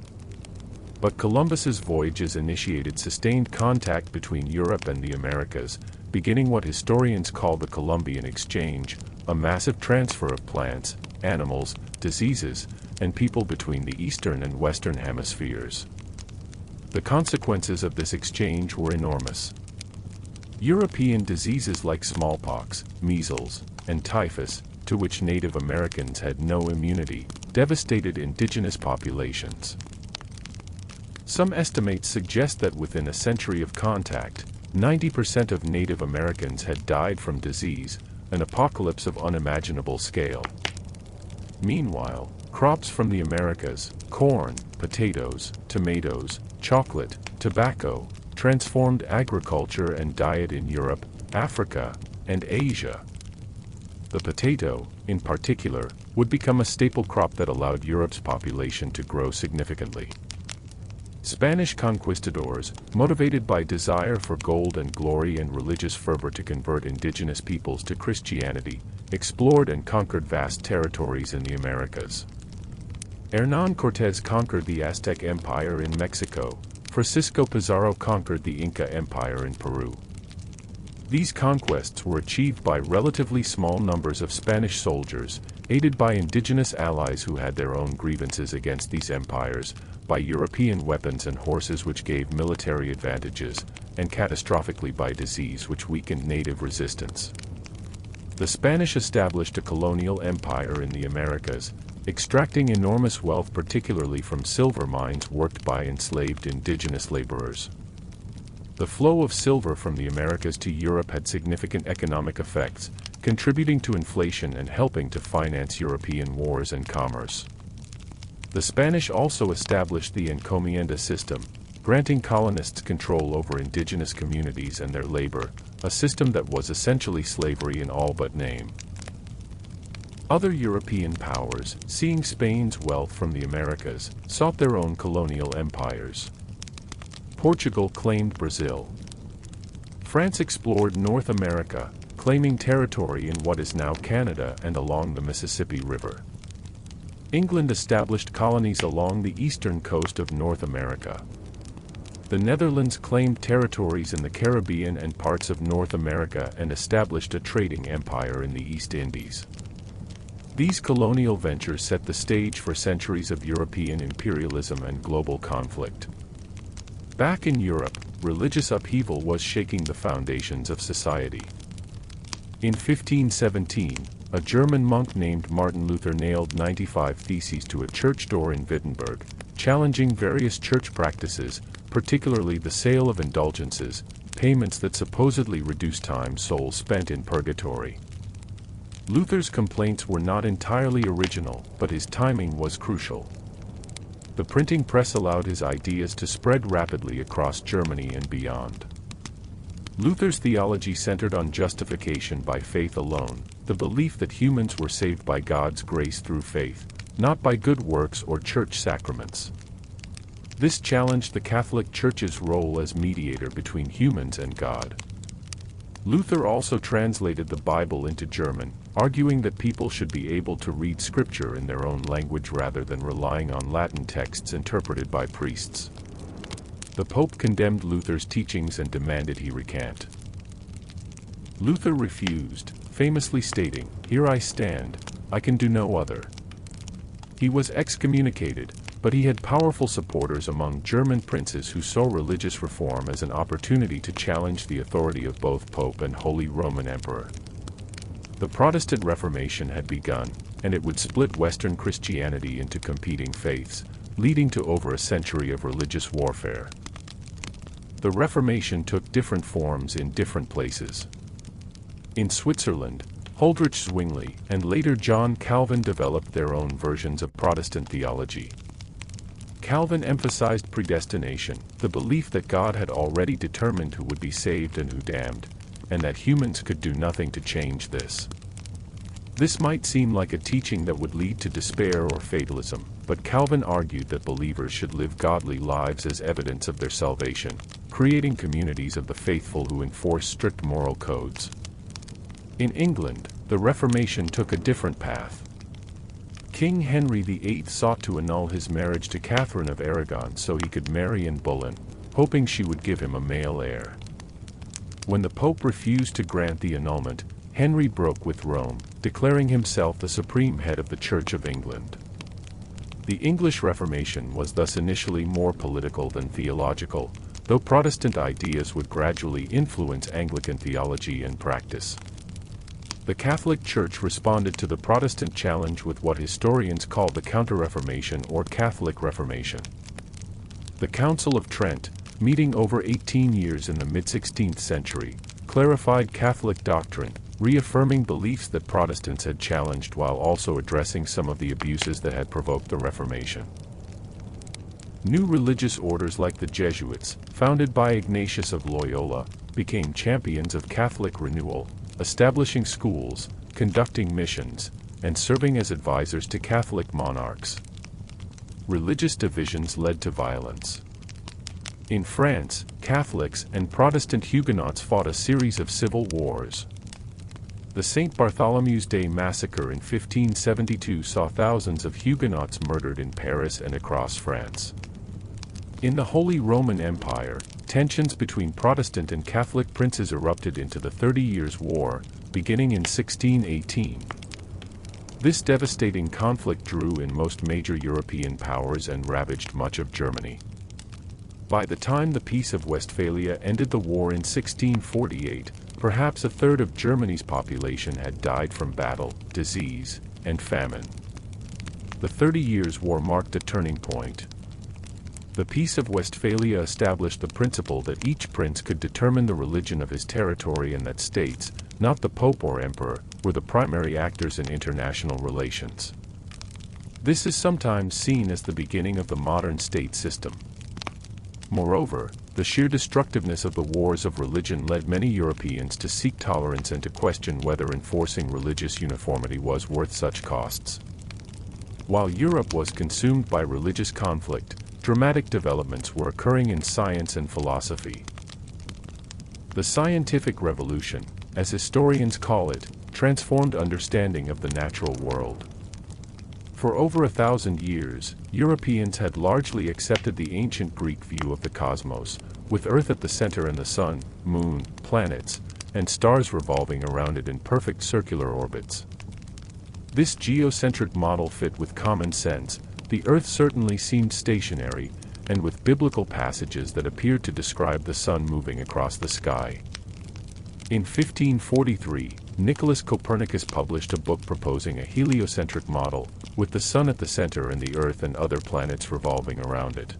But Columbus's voyages initiated sustained contact between Europe and the Americas, beginning what historians call the Columbian Exchange, a massive transfer of plants, animals, diseases, and people between the eastern and western hemispheres. The consequences of this exchange were enormous. European diseases like smallpox, measles, and typhus, to which Native Americans had no immunity, devastated indigenous populations. Some estimates suggest that within a century of contact, 90% of Native Americans had died from disease, an apocalypse of unimaginable scale. Meanwhile, crops from the Americas, corn, potatoes, tomatoes, chocolate, tobacco, transformed agriculture and diet in Europe, Africa, and Asia. The potato, in particular, would become a staple crop that allowed Europe's population to grow significantly. Spanish conquistadors, motivated by desire for gold and glory and religious fervor to convert indigenous peoples to Christianity, explored and conquered vast territories in the Americas. Hernán Cortés conquered the Aztec Empire in Mexico. Francisco Pizarro conquered the Inca Empire in Peru. These conquests were achieved by relatively small numbers of Spanish soldiers, aided by indigenous allies who had their own grievances against these empires, by European weapons and horses which gave military advantages, and catastrophically by disease which weakened native resistance. The Spanish established a colonial empire in the Americas, extracting enormous wealth particularly from silver mines worked by enslaved indigenous laborers. The flow of silver from the Americas to Europe had significant economic effects, contributing to inflation and helping to finance European wars and commerce. The Spanish also established the encomienda system, granting colonists control over indigenous communities and their labor, a system that was essentially slavery in all but name. Other European powers, seeing Spain's wealth from the Americas, sought their own colonial empires. Portugal claimed Brazil. France explored North America, claiming territory in what is now Canada and along the Mississippi River. England established colonies along the eastern coast of North America. The Netherlands claimed territories in the Caribbean and parts of North America and established a trading empire in the East Indies. These colonial ventures set the stage for centuries of European imperialism and global conflict. Back in Europe, religious upheaval was shaking the foundations of society. In 1517, a German monk named Martin Luther nailed 95 theses to a church door in Wittenberg, challenging various church practices, particularly the sale of indulgences, payments that supposedly reduced time souls spent in purgatory. Luther's complaints were not entirely original, but his timing was crucial. The printing press allowed his ideas to spread rapidly across Germany and beyond. Luther's theology centered on justification by faith alone, the belief that humans were saved by God's grace through faith, not by good works or church sacraments. This challenged the Catholic Church's role as mediator between humans and God. Luther also translated the Bible into German, arguing that people should be able to read Scripture in their own language rather than relying on Latin texts interpreted by priests. The Pope condemned Luther's teachings and demanded he recant. Luther refused, famously stating, "Here I stand, I can do no other." He was excommunicated, but he had powerful supporters among German princes who saw religious reform as an opportunity to challenge the authority of both Pope and Holy Roman Emperor. The Protestant Reformation had begun, and it would split Western Christianity into competing faiths, leading to over a century of religious warfare. The Reformation took different forms in different places. In Switzerland, Huldrych Zwingli and later John Calvin developed their own versions of Protestant theology. Calvin emphasized predestination, the belief that God had already determined who would be saved and who damned, and that humans could do nothing to change this. This might seem like a teaching that would lead to despair or fatalism, but Calvin argued that believers should live godly lives as evidence of their salvation, creating communities of the faithful who enforce strict moral codes. In England, the Reformation took a different path. King Henry VIII sought to annul his marriage to Catherine of Aragon so he could marry Anne Boleyn, hoping she would give him a male heir. When the Pope refused to grant the annulment, Henry broke with Rome, declaring himself the supreme head of the Church of England. The English Reformation was thus initially more political than theological, though Protestant ideas would gradually influence Anglican theology and practice. The Catholic Church responded to the Protestant challenge with what historians call the Counter-Reformation or Catholic Reformation. The Council of Trent, meeting over 18 years in the mid-16th century, clarified Catholic doctrine, reaffirming beliefs that Protestants had challenged while also addressing some of the abuses that had provoked the Reformation. New religious orders like the Jesuits, founded by Ignatius of Loyola, became champions of Catholic renewal, establishing schools, conducting missions, and serving as advisors to Catholic monarchs. Religious divisions led to violence. In France, Catholics and Protestant Huguenots fought a series of civil wars. The St. Bartholomew's Day massacre in 1572 saw thousands of Huguenots murdered in Paris and across France. In the Holy Roman Empire, tensions between Protestant and Catholic princes erupted into the 30 Years' War, beginning in 1618. This devastating conflict drew in most major European powers and ravaged much of Germany. By the time the Peace of Westphalia ended the war in 1648, perhaps a third of Germany's population had died from battle, disease, and famine. The 30 Years' War marked a turning point. The Peace of Westphalia established the principle that each prince could determine the religion of his territory and that states, not the Pope or Emperor, were the primary actors in international relations. This is sometimes seen as the beginning of the modern state system. Moreover, the sheer destructiveness of the wars of religion led many Europeans to seek tolerance and to question whether enforcing religious uniformity was worth such costs. While Europe was consumed by religious conflict, dramatic developments were occurring in science and philosophy. The scientific revolution, as historians call it, transformed understanding of the natural world. For over 1,000 years, Europeans had largely accepted the ancient Greek view of the cosmos, with Earth at the center and the sun, moon, planets, and stars revolving around it in perfect circular orbits. This geocentric model fit with common sense. The Earth certainly seemed stationary, and with biblical passages that appeared to describe the sun moving across the sky. In 1543, Nicholas Copernicus published a book proposing a heliocentric model, with the sun at the center and the Earth and other planets revolving around it.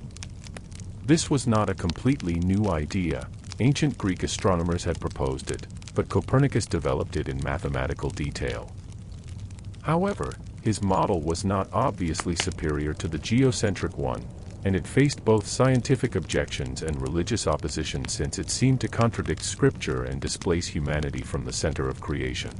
This was not a completely new idea. Ancient Greek astronomers had proposed it, but Copernicus developed it in mathematical detail. However, his model was not obviously superior to the geocentric one, and it faced both scientific objections and religious opposition since it seemed to contradict scripture and displace humanity from the center of creation.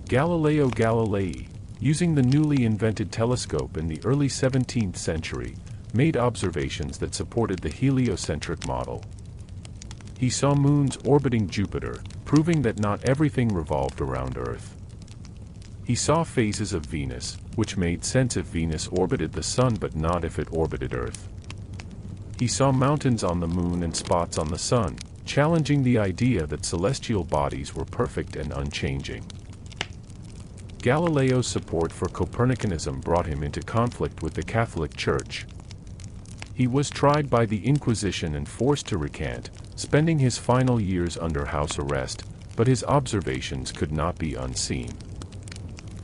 Galileo Galilei, using the newly invented telescope in the early 17th century, made observations that supported the heliocentric model. He saw moons orbiting Jupiter, proving that not everything revolved around Earth. He saw phases of Venus, which made sense if Venus orbited the Sun but not if it orbited Earth. He saw mountains on the Moon and spots on the Sun, challenging the idea that celestial bodies were perfect and unchanging. Galileo's support for Copernicanism brought him into conflict with the Catholic Church. He was tried by the Inquisition and forced to recant, spending his final years under house arrest, but his observations could not be unseen.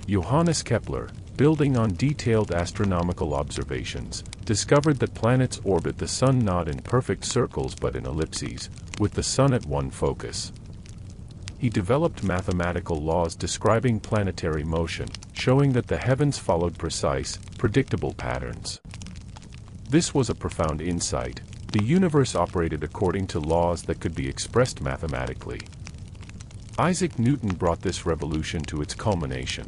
Johannes Kepler, building on detailed astronomical observations, discovered that planets orbit the Sun not in perfect circles but in ellipses, with the Sun at one focus. He developed mathematical laws describing planetary motion, showing that the heavens followed precise, predictable patterns. This was a profound insight. The universe operated according to laws that could be expressed mathematically. Isaac Newton brought this revolution to its culmination.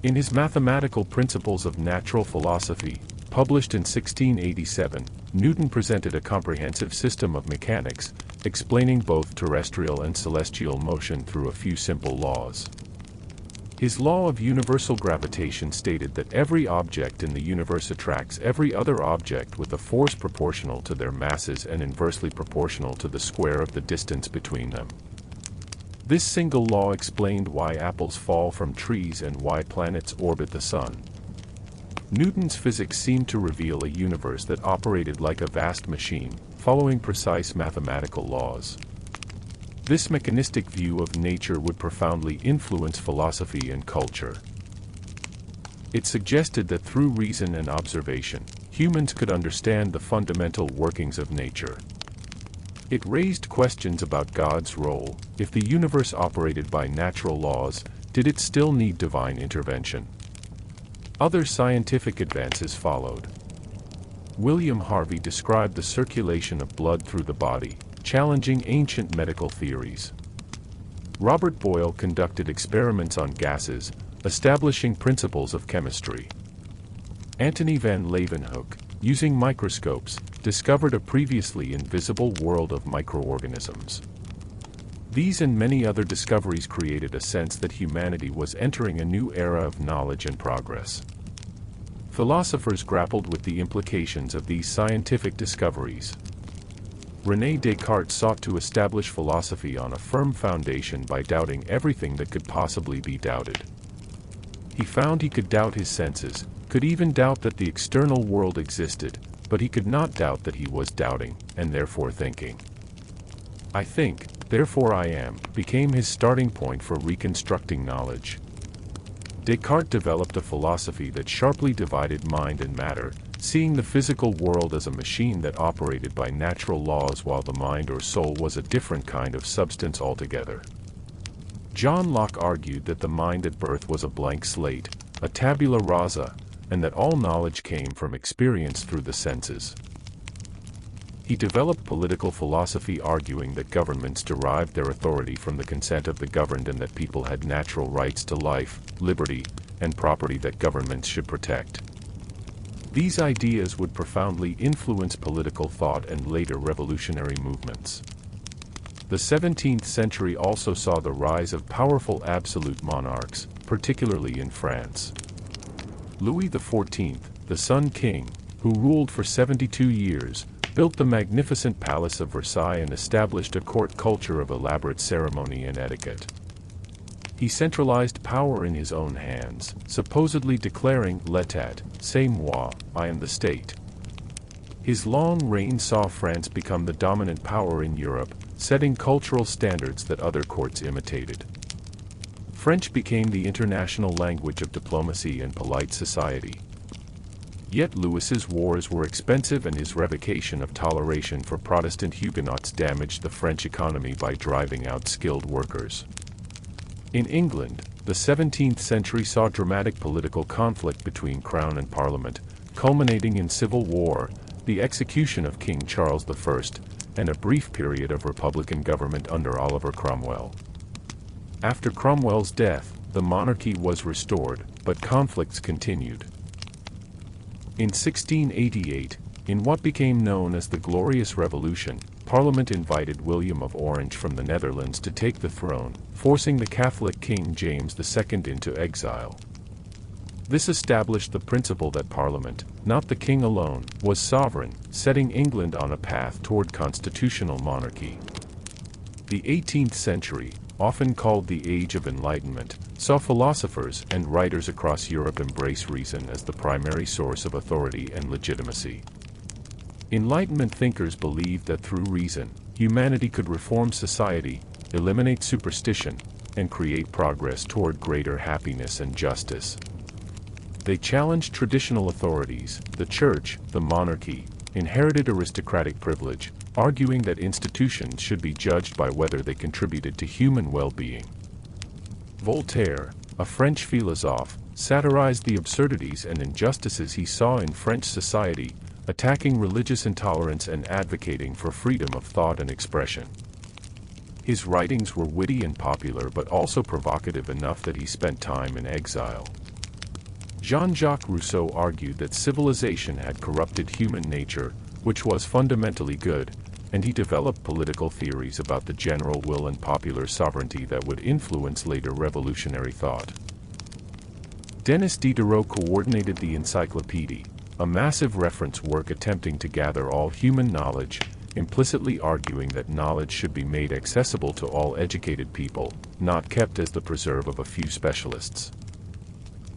In his Mathematical Principles of Natural Philosophy, published in 1687, Newton presented a comprehensive system of mechanics, explaining both terrestrial and celestial motion through a few simple laws. His law of universal gravitation stated that every object in the universe attracts every other object with a force proportional to their masses and inversely proportional to the square of the distance between them. This single law explained why apples fall from trees and why planets orbit the Sun. Newton's physics seemed to reveal a universe that operated like a vast machine, following precise mathematical laws. This mechanistic view of nature would profoundly influence philosophy and culture. It suggested that through reason and observation, humans could understand the fundamental workings of nature. It raised questions about God's role. If the universe operated by natural laws, did it still need divine intervention? Other scientific advances followed. William Harvey described the circulation of blood through the body, challenging ancient medical theories. Robert Boyle conducted experiments on gases, establishing principles of chemistry. Antony van Leeuwenhoek, using microscopes, discovered a previously invisible world of microorganisms. These and many other discoveries created a sense that humanity was entering a new era of knowledge and progress. Philosophers grappled with the implications of these scientific discoveries. René Descartes sought to establish philosophy on a firm foundation by doubting everything that could possibly be doubted. He found he could doubt his senses, could even doubt that the external world existed, but he could not doubt that he was doubting, and therefore thinking. "I think, therefore I am," became his starting point for reconstructing knowledge. Descartes developed a philosophy that sharply divided mind and matter, seeing the physical world as a machine that operated by natural laws while the mind or soul was a different kind of substance altogether. John Locke argued that the mind at birth was a blank slate, a tabula rasa, and that all knowledge came from experience through the senses. He developed political philosophy arguing that governments derived their authority from the consent of the governed and that people had natural rights to life, liberty, and property that governments should protect. These ideas would profoundly influence political thought and later revolutionary movements. The 17th century also saw the rise of powerful absolute monarchs, particularly in France. Louis XIV, the Sun King, who ruled for 72 years, built the magnificent Palace of Versailles and established a court culture of elaborate ceremony and etiquette. He centralized power in his own hands, supposedly declaring, "L'état, c'est moi, I am the state." His long reign saw France become the dominant power in Europe, setting cultural standards that other courts imitated. French became the international language of diplomacy and polite society. Yet Louis's wars were expensive and his revocation of toleration for Protestant Huguenots damaged the French economy by driving out skilled workers. In England, the 17th century saw dramatic political conflict between Crown and Parliament, culminating in civil war, the execution of King Charles I, and a brief period of Republican government under Oliver Cromwell. After Cromwell's death, the monarchy was restored, but conflicts continued. In 1688, in what became known as the Glorious Revolution, Parliament invited William of Orange from the Netherlands to take the throne, forcing the Catholic King James II into exile. This established the principle that Parliament, not the king alone, was sovereign, setting England on a path toward constitutional monarchy. The 18th century, often called the Age of Enlightenment, saw philosophers and writers across Europe embrace reason as the primary source of authority and legitimacy. Enlightenment thinkers believed that through reason, humanity could reform society, eliminate superstition, and create progress toward greater happiness and justice. They challenged traditional authorities, the church, the monarchy, inherited aristocratic privilege, arguing that institutions should be judged by whether they contributed to human well-being. Voltaire, a French philosophe, satirized the absurdities and injustices he saw in French society, attacking religious intolerance and advocating for freedom of thought and expression. His writings were witty and popular but also provocative enough that he spent time in exile. Jean-Jacques Rousseau argued that civilization had corrupted human nature, which was fundamentally good, and he developed political theories about the general will and popular sovereignty that would influence later revolutionary thought. Denis Diderot coordinated the Encyclopédie, a massive reference work attempting to gather all human knowledge, implicitly arguing that knowledge should be made accessible to all educated people, not kept as the preserve of a few specialists.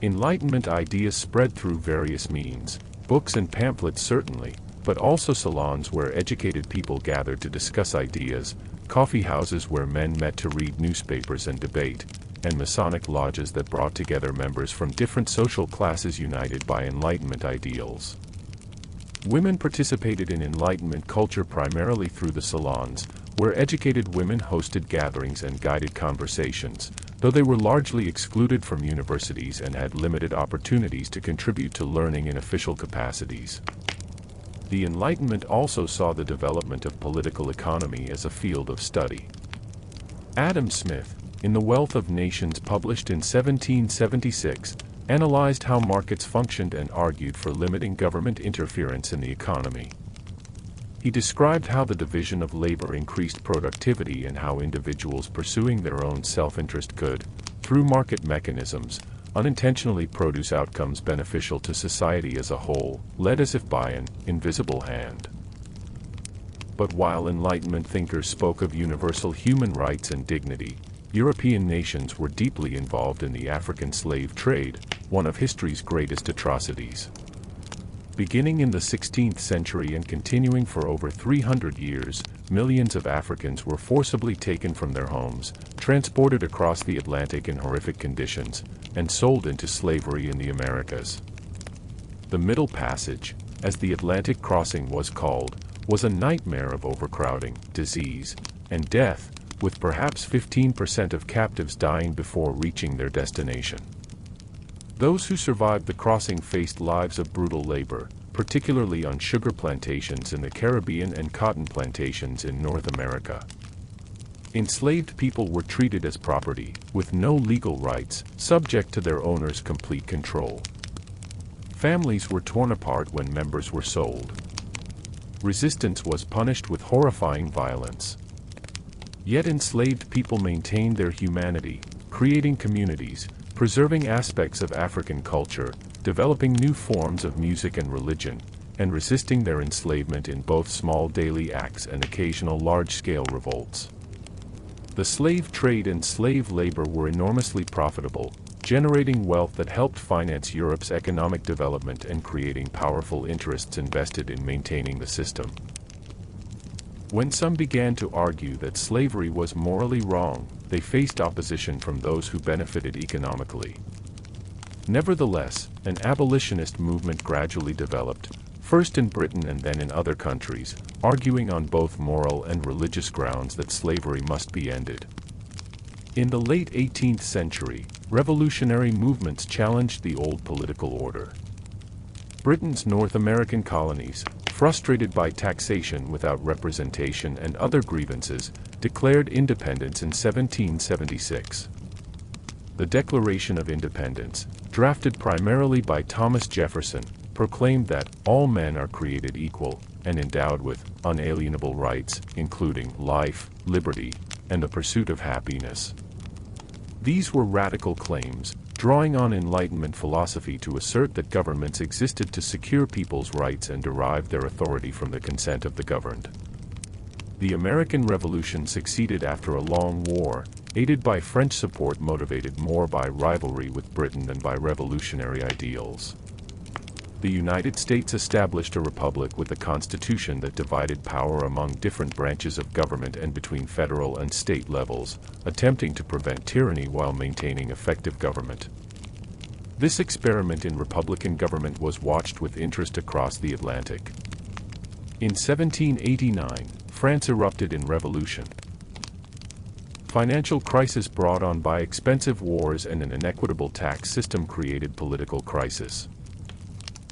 Enlightenment ideas spread through various means, books and pamphlets certainly, but also salons where educated people gathered to discuss ideas, coffee houses where men met to read newspapers and debate, and Masonic lodges that brought together members from different social classes united by Enlightenment ideals. Women participated in Enlightenment culture primarily through the salons, where educated women hosted gatherings and guided conversations, though they were largely excluded from universities and had limited opportunities to contribute to learning in official capacities. The Enlightenment also saw the development of political economy as a field of study. Adam Smith, in The Wealth of Nations published in 1776, analyzed how markets functioned and argued for limiting government interference in the economy. He described how the division of labor increased productivity and how individuals pursuing their own self-interest could, through market mechanisms, unintentionally produce outcomes beneficial to society as a whole, led as if by an invisible hand. But while Enlightenment thinkers spoke of universal human rights and dignity, European nations were deeply involved in the African slave trade, one of history's greatest atrocities. Beginning in the 16th century and continuing for over 300 years, millions of Africans were forcibly taken from their homes, transported across the Atlantic in horrific conditions, and sold into slavery in the Americas. The Middle Passage, as the Atlantic crossing was called, was a nightmare of overcrowding, disease, and death, with perhaps 15% of captives dying before reaching their destination. Those who survived the crossing faced lives of brutal labor, particularly on sugar plantations in the Caribbean and cotton plantations in North America. Enslaved people were treated as property, with no legal rights, subject to their owners' complete control. Families were torn apart when members were sold. Resistance was punished with horrifying violence. Yet enslaved people maintained their humanity, creating communities, preserving aspects of African culture, developing new forms of music and religion, and resisting their enslavement in both small daily acts and occasional large-scale revolts. The slave trade and slave labor were enormously profitable, generating wealth that helped finance Europe's economic development and creating powerful interests invested in maintaining the system. When some began to argue that slavery was morally wrong, they faced opposition from those who benefited economically. Nevertheless, an abolitionist movement gradually developed, first in Britain and then in other countries, arguing on both moral and religious grounds that slavery must be ended. In the late 18th century, revolutionary movements challenged the old political order. Britain's North American colonies, frustrated by taxation without representation and other grievances, declared independence in 1776. The Declaration of Independence, drafted primarily by Thomas Jefferson, proclaimed that all men are created equal and endowed with unalienable rights, including life, liberty, and the pursuit of happiness. These were radical claims, drawing on Enlightenment philosophy to assert that governments existed to secure people's rights and derive their authority from the consent of the governed. The American Revolution succeeded after a long war, aided by French support motivated more by rivalry with Britain than by revolutionary ideals. The United States established a republic with a constitution that divided power among different branches of government and between federal and state levels, attempting to prevent tyranny while maintaining effective government. This experiment in republican government was watched with interest across the Atlantic. In 1789, France erupted in revolution. Financial crisis brought on by expensive wars and an inequitable tax system created political crisis.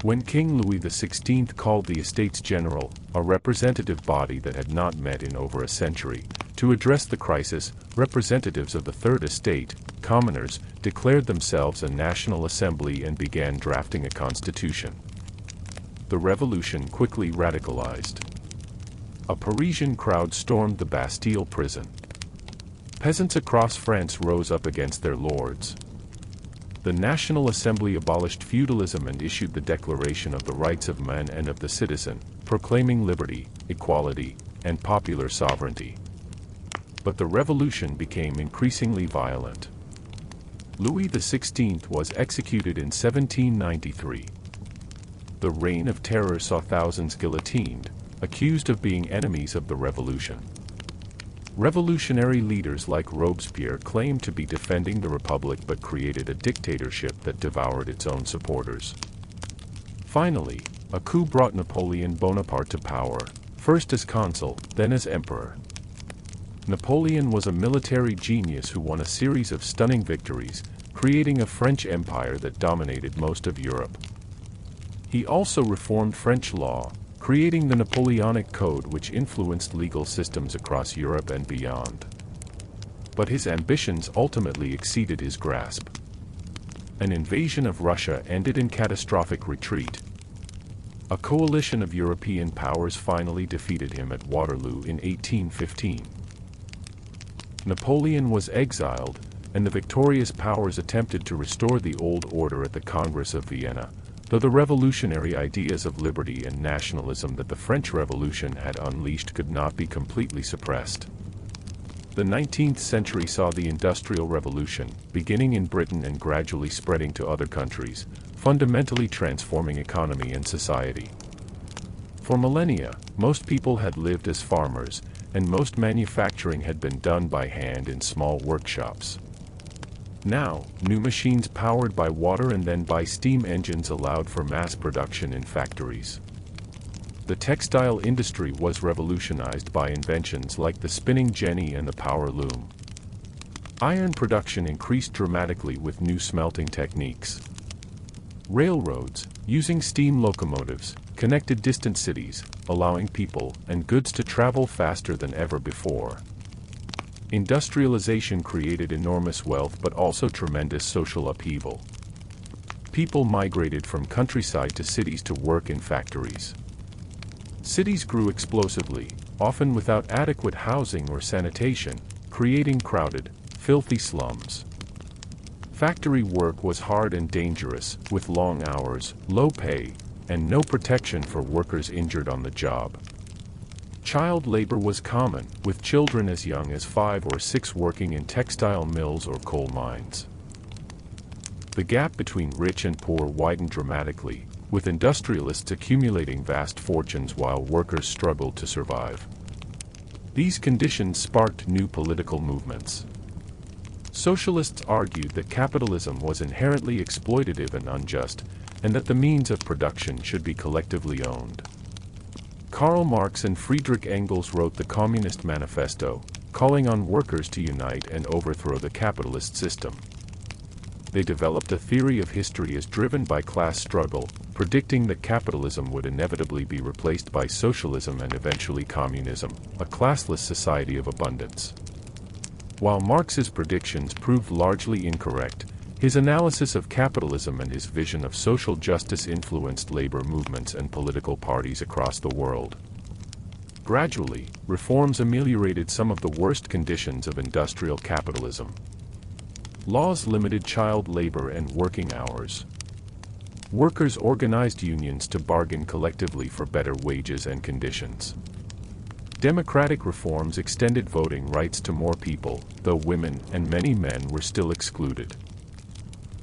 When King Louis XVI called the Estates General, a representative body that had not met in over a century, to address the crisis, representatives of the Third Estate, commoners, declared themselves a national assembly and began drafting a constitution. The revolution quickly radicalized. A Parisian crowd stormed the Bastille prison. Peasants across France rose up against their lords. The National Assembly abolished feudalism and issued the Declaration of the Rights of Man and of the Citizen, proclaiming liberty, equality, and popular sovereignty. But the revolution became increasingly violent. Louis XVI was executed in 1793. The Reign of Terror saw thousands guillotined, accused of being enemies of the revolution. Revolutionary leaders like Robespierre claimed to be defending the Republic but created a dictatorship that devoured its own supporters. Finally, a coup brought Napoleon Bonaparte to power, first as consul, then as emperor. Napoleon was a military genius who won a series of stunning victories, creating a French empire that dominated most of Europe. He also reformed French law, creating the Napoleonic Code which influenced legal systems across Europe and beyond. But his ambitions ultimately exceeded his grasp. An invasion of Russia ended in catastrophic retreat. A coalition of European powers finally defeated him at Waterloo in 1815. Napoleon was exiled, and the victorious powers attempted to restore the old order at the Congress of Vienna, though the revolutionary ideas of liberty and nationalism that the French Revolution had unleashed could not be completely suppressed. The 19th century saw the Industrial Revolution, beginning in Britain and gradually spreading to other countries, fundamentally transforming economy and society. For millennia, most people had lived as farmers, and most manufacturing had been done by hand in small workshops. Now, new machines powered by water and then by steam engines allowed for mass production in factories. The textile industry was revolutionized by inventions like the spinning jenny and the power loom. Iron production increased dramatically with new smelting techniques. Railroads, using steam locomotives, connected distant cities, allowing people and goods to travel faster than ever before. Industrialization created enormous wealth but also tremendous social upheaval. People migrated from countryside to cities to work in factories. Cities grew explosively, often without adequate housing or sanitation, creating crowded, filthy slums. Factory work was hard and dangerous, with long hours, low pay, and no protection for workers injured on the job. Child labor was common, with children as young as 5 or 6 working in textile mills or coal mines. The gap between rich and poor widened dramatically, with industrialists accumulating vast fortunes while workers struggled to survive. These conditions sparked new political movements. Socialists argued that capitalism was inherently exploitative and unjust, and that the means of production should be collectively owned. Karl Marx and Friedrich Engels wrote the Communist Manifesto, calling on workers to unite and overthrow the capitalist system. They developed a theory of history as driven by class struggle, predicting that capitalism would inevitably be replaced by socialism and eventually communism, a classless society of abundance. While Marx's predictions proved largely incorrect, his analysis of capitalism and his vision of social justice influenced labor movements and political parties across the world. Gradually, reforms ameliorated some of the worst conditions of industrial capitalism. Laws limited child labor and working hours. Workers organized unions to bargain collectively for better wages and conditions. Democratic reforms extended voting rights to more people, though women and many men were still excluded.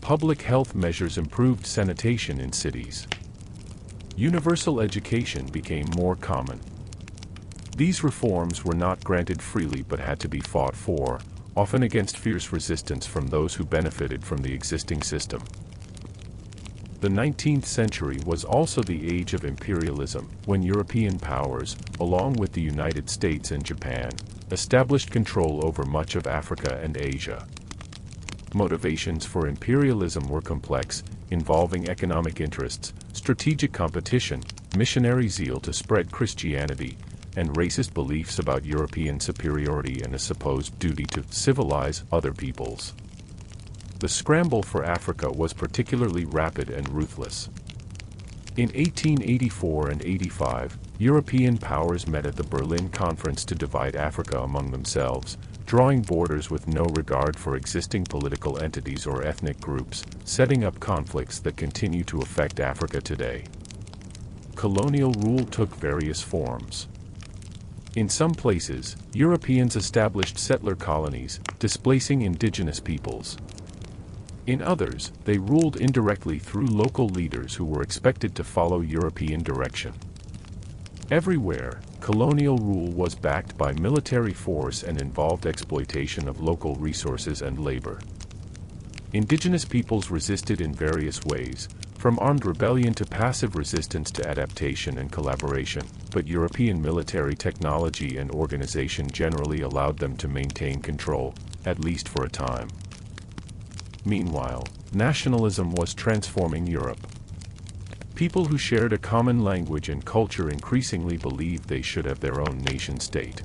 Public health measures improved sanitation in cities. Universal education became more common. These reforms were not granted freely but had to be fought for, often against fierce resistance from those who benefited from the existing system. The 19th century was also the age of imperialism, when European powers, along with the United States and Japan, established control over much of Africa and Asia. Motivations for imperialism were complex, involving economic interests, strategic competition, missionary zeal to spread Christianity, and racist beliefs about European superiority and a supposed duty to civilize other peoples. The scramble for Africa was particularly rapid and ruthless. In 1884 and 85, European powers met at the Berlin Conference to divide Africa among themselves, drawing borders with no regard for existing political entities or ethnic groups, setting up conflicts that continue to affect Africa today. Colonial rule took various forms. In some places, Europeans established settler colonies, displacing indigenous peoples. In others, they ruled indirectly through local leaders who were expected to follow European direction. Everywhere, colonial rule was backed by military force and involved exploitation of local resources and labor. Indigenous peoples resisted in various ways, from armed rebellion to passive resistance to adaptation and collaboration, but European military technology and organization generally allowed them to maintain control, at least for a time. Meanwhile, nationalism was transforming Europe. People who shared a common language and culture increasingly believed they should have their own nation-state.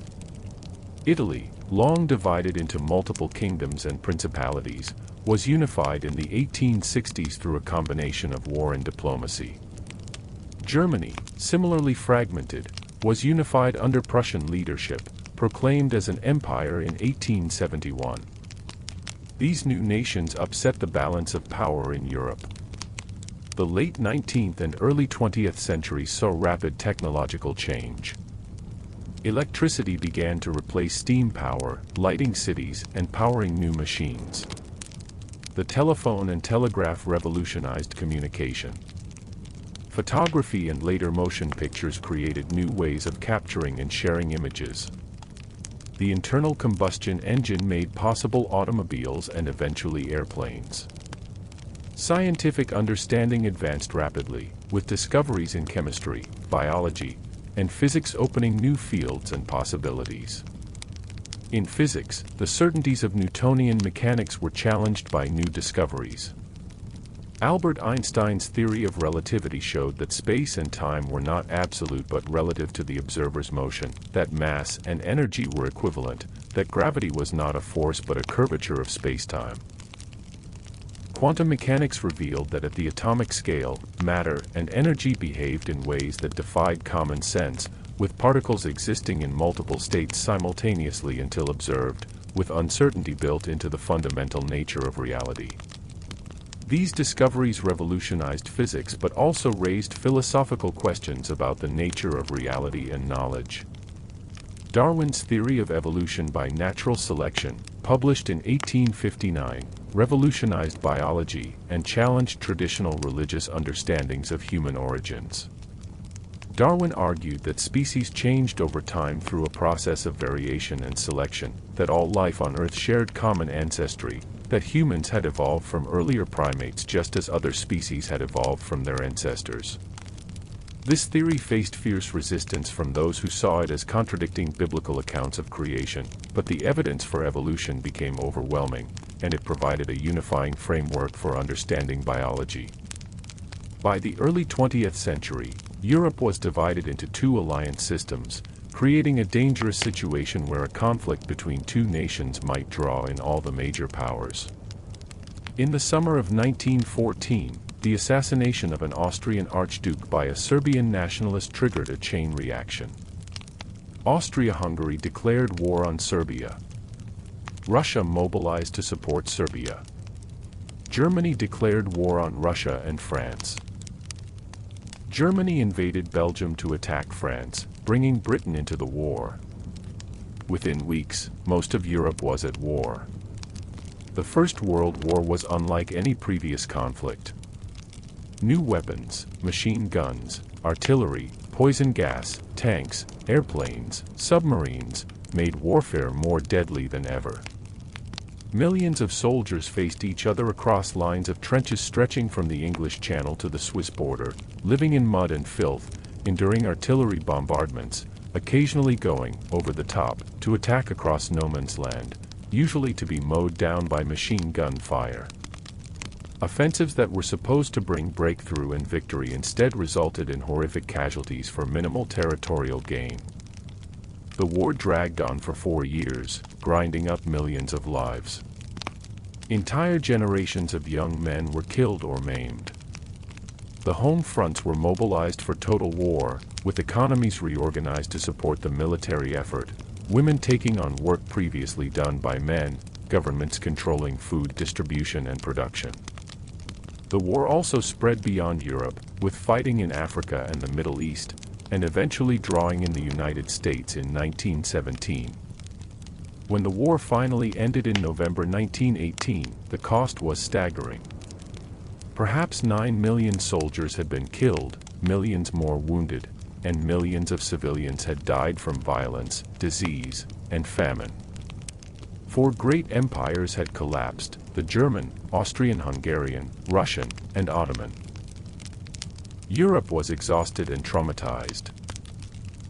Italy, long divided into multiple kingdoms and principalities, was unified in the 1860s through a combination of war and diplomacy. Germany, similarly fragmented, was unified under Prussian leadership, proclaimed as an empire in 1871. These new nations upset the balance of power in Europe. The late 19th and early 20th centuries saw rapid technological change. Electricity began to replace steam power, lighting cities and powering new machines. The telephone and telegraph revolutionized communication. Photography and later motion pictures created new ways of capturing and sharing images. The internal combustion engine made possible automobiles and eventually airplanes. Scientific understanding advanced rapidly, with discoveries in chemistry, biology, and physics opening new fields and possibilities. In physics, the certainties of Newtonian mechanics were challenged by new discoveries. Albert Einstein's theory of relativity showed that space and time were not absolute but relative to the observer's motion, that mass and energy were equivalent, that gravity was not a force but a curvature of spacetime. Quantum mechanics revealed that at the atomic scale, matter and energy behaved in ways that defied common sense, with particles existing in multiple states simultaneously until observed, with uncertainty built into the fundamental nature of reality. These discoveries revolutionized physics but also raised philosophical questions about the nature of reality and knowledge. Darwin's theory of evolution by natural selection, published in 1859, revolutionized biology and challenged traditional religious understandings of human origins. Darwin argued that species changed over time through a process of variation and selection, that all life on Earth shared common ancestry, that humans had evolved from earlier primates just as other species had evolved from their ancestors. This theory faced fierce resistance from those who saw it as contradicting biblical accounts of creation, but the evidence for evolution became overwhelming, and it provided a unifying framework for understanding biology. By the early 20th century, Europe was divided into two alliance systems, creating a dangerous situation where a conflict between two nations might draw in all the major powers. In the summer of 1914, the assassination of an Austrian archduke by a Serbian nationalist triggered a chain reaction. Austria-Hungary declared war on Serbia. Russia mobilized to support Serbia. Germany declared war on Russia and France. Germany invaded Belgium to attack France, bringing Britain into the war. Within weeks, most of Europe was at war. The First World War was unlike any previous conflict. New weapons, machine guns, artillery, poison gas, tanks, airplanes, submarines, made warfare more deadly than ever. Millions of soldiers faced each other across lines of trenches stretching from the English Channel to the Swiss border, living in mud and filth, enduring artillery bombardments, occasionally going over the top to attack across no man's land, usually to be mowed down by machine gun fire. Offensives that were supposed to bring breakthrough and victory instead resulted in horrific casualties for minimal territorial gain. The war dragged on for 4 years, grinding up millions of lives. Entire generations of young men were killed or maimed. The home fronts were mobilized for total war, with economies reorganized to support the military effort, women taking on work previously done by men, governments controlling food distribution and production. The war also spread beyond Europe, with fighting in Africa and the Middle East, and eventually drawing in the United States in 1917. When the war finally ended in November 1918, the cost was staggering. Perhaps 9 million soldiers had been killed, millions more wounded, and millions of civilians had died from violence, disease, and famine. 4 great empires had collapsed: the German, Austrian-Hungarian, Russian, and Ottoman. Europe was exhausted and traumatized.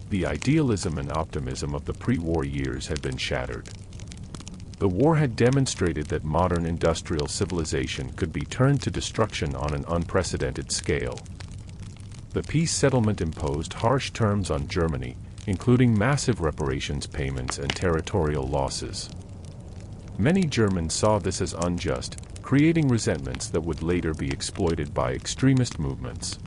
The idealism and optimism of the pre-war years had been shattered. The war had demonstrated that modern industrial civilization could be turned to destruction on an unprecedented scale. The peace settlement imposed harsh terms on Germany, including massive reparations payments and territorial losses. Many Germans saw this as unjust, creating resentments that would later be exploited by extremist movements.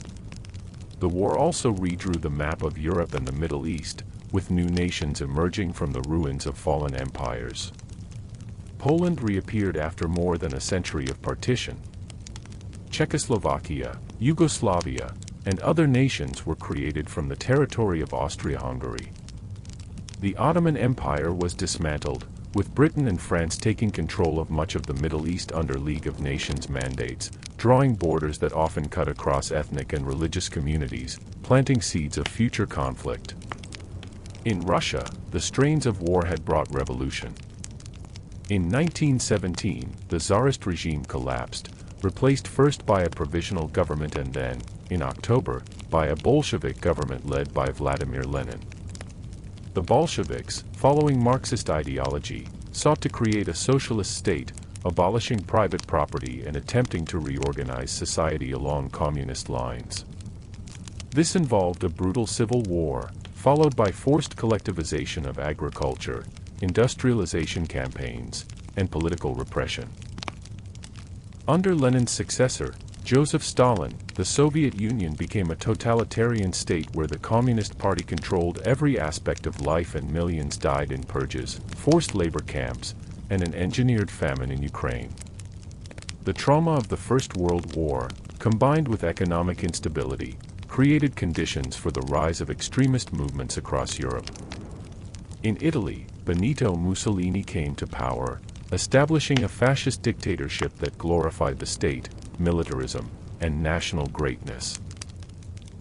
The war also redrew the map of Europe and the Middle East, with new nations emerging from the ruins of fallen empires. Poland reappeared after more than a century of partition. Czechoslovakia, Yugoslavia, and other nations were created from the territory of Austria-Hungary. The Ottoman Empire was dismantled, with Britain and France taking control of much of the Middle East under League of Nations mandates, drawing borders that often cut across ethnic and religious communities, planting seeds of future conflict. In Russia, the strains of war had brought revolution. In 1917, the Tsarist regime collapsed, replaced first by a provisional government and then, in October, by a Bolshevik government led by Vladimir Lenin. The Bolsheviks, following Marxist ideology, sought to create a socialist state, abolishing private property and attempting to reorganize society along communist lines. This involved a brutal civil war, followed by forced collectivization of agriculture, industrialization campaigns, and political repression. Under Lenin's successor, Joseph Stalin, the Soviet Union became a totalitarian state where the Communist Party controlled every aspect of life and millions died in purges, forced labor camps, and an engineered famine in Ukraine. The trauma of the First World War, combined with economic instability, created conditions for the rise of extremist movements across Europe. In Italy, Benito Mussolini came to power, establishing a fascist dictatorship that glorified the state, militarism, and national greatness.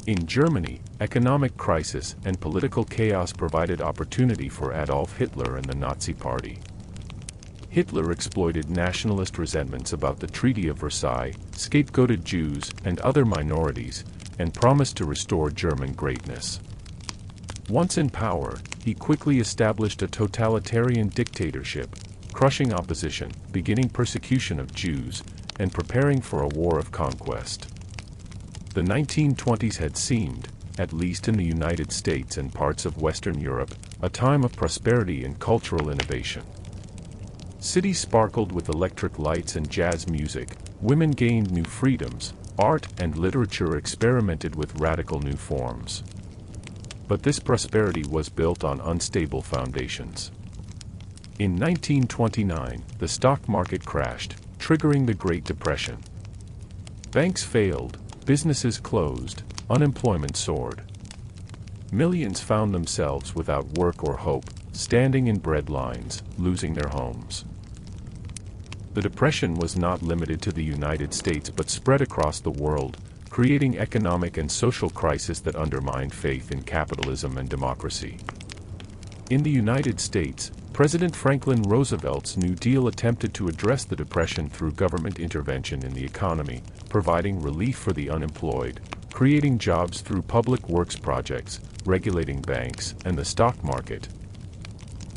In Germany, economic crisis and political chaos provided opportunity for Adolf Hitler and the Nazi Party. Hitler exploited nationalist resentments about the Treaty of Versailles, scapegoated Jews and other minorities, and promised to restore German greatness. Once in power, he quickly established a totalitarian dictatorship, crushing opposition, beginning persecution of Jews, and preparing for a war of conquest. The 1920s had seemed, at least in the United States and parts of Western Europe, a time of prosperity and cultural innovation. Cities sparkled with electric lights and jazz music, women gained new freedoms, art and literature experimented with radical new forms. But this prosperity was built on unstable foundations. In 1929, the stock market crashed, triggering the Great Depression. Banks failed, businesses closed, unemployment soared. Millions found themselves without work or hope, standing in bread lines, losing their homes. The Depression was not limited to the United States but spread across the world, creating economic and social crises that undermined faith in capitalism and democracy. In the United States, President Franklin Roosevelt's New Deal attempted to address the Depression through government intervention in the economy, providing relief for the unemployed, creating jobs through public works projects, regulating banks and the stock market.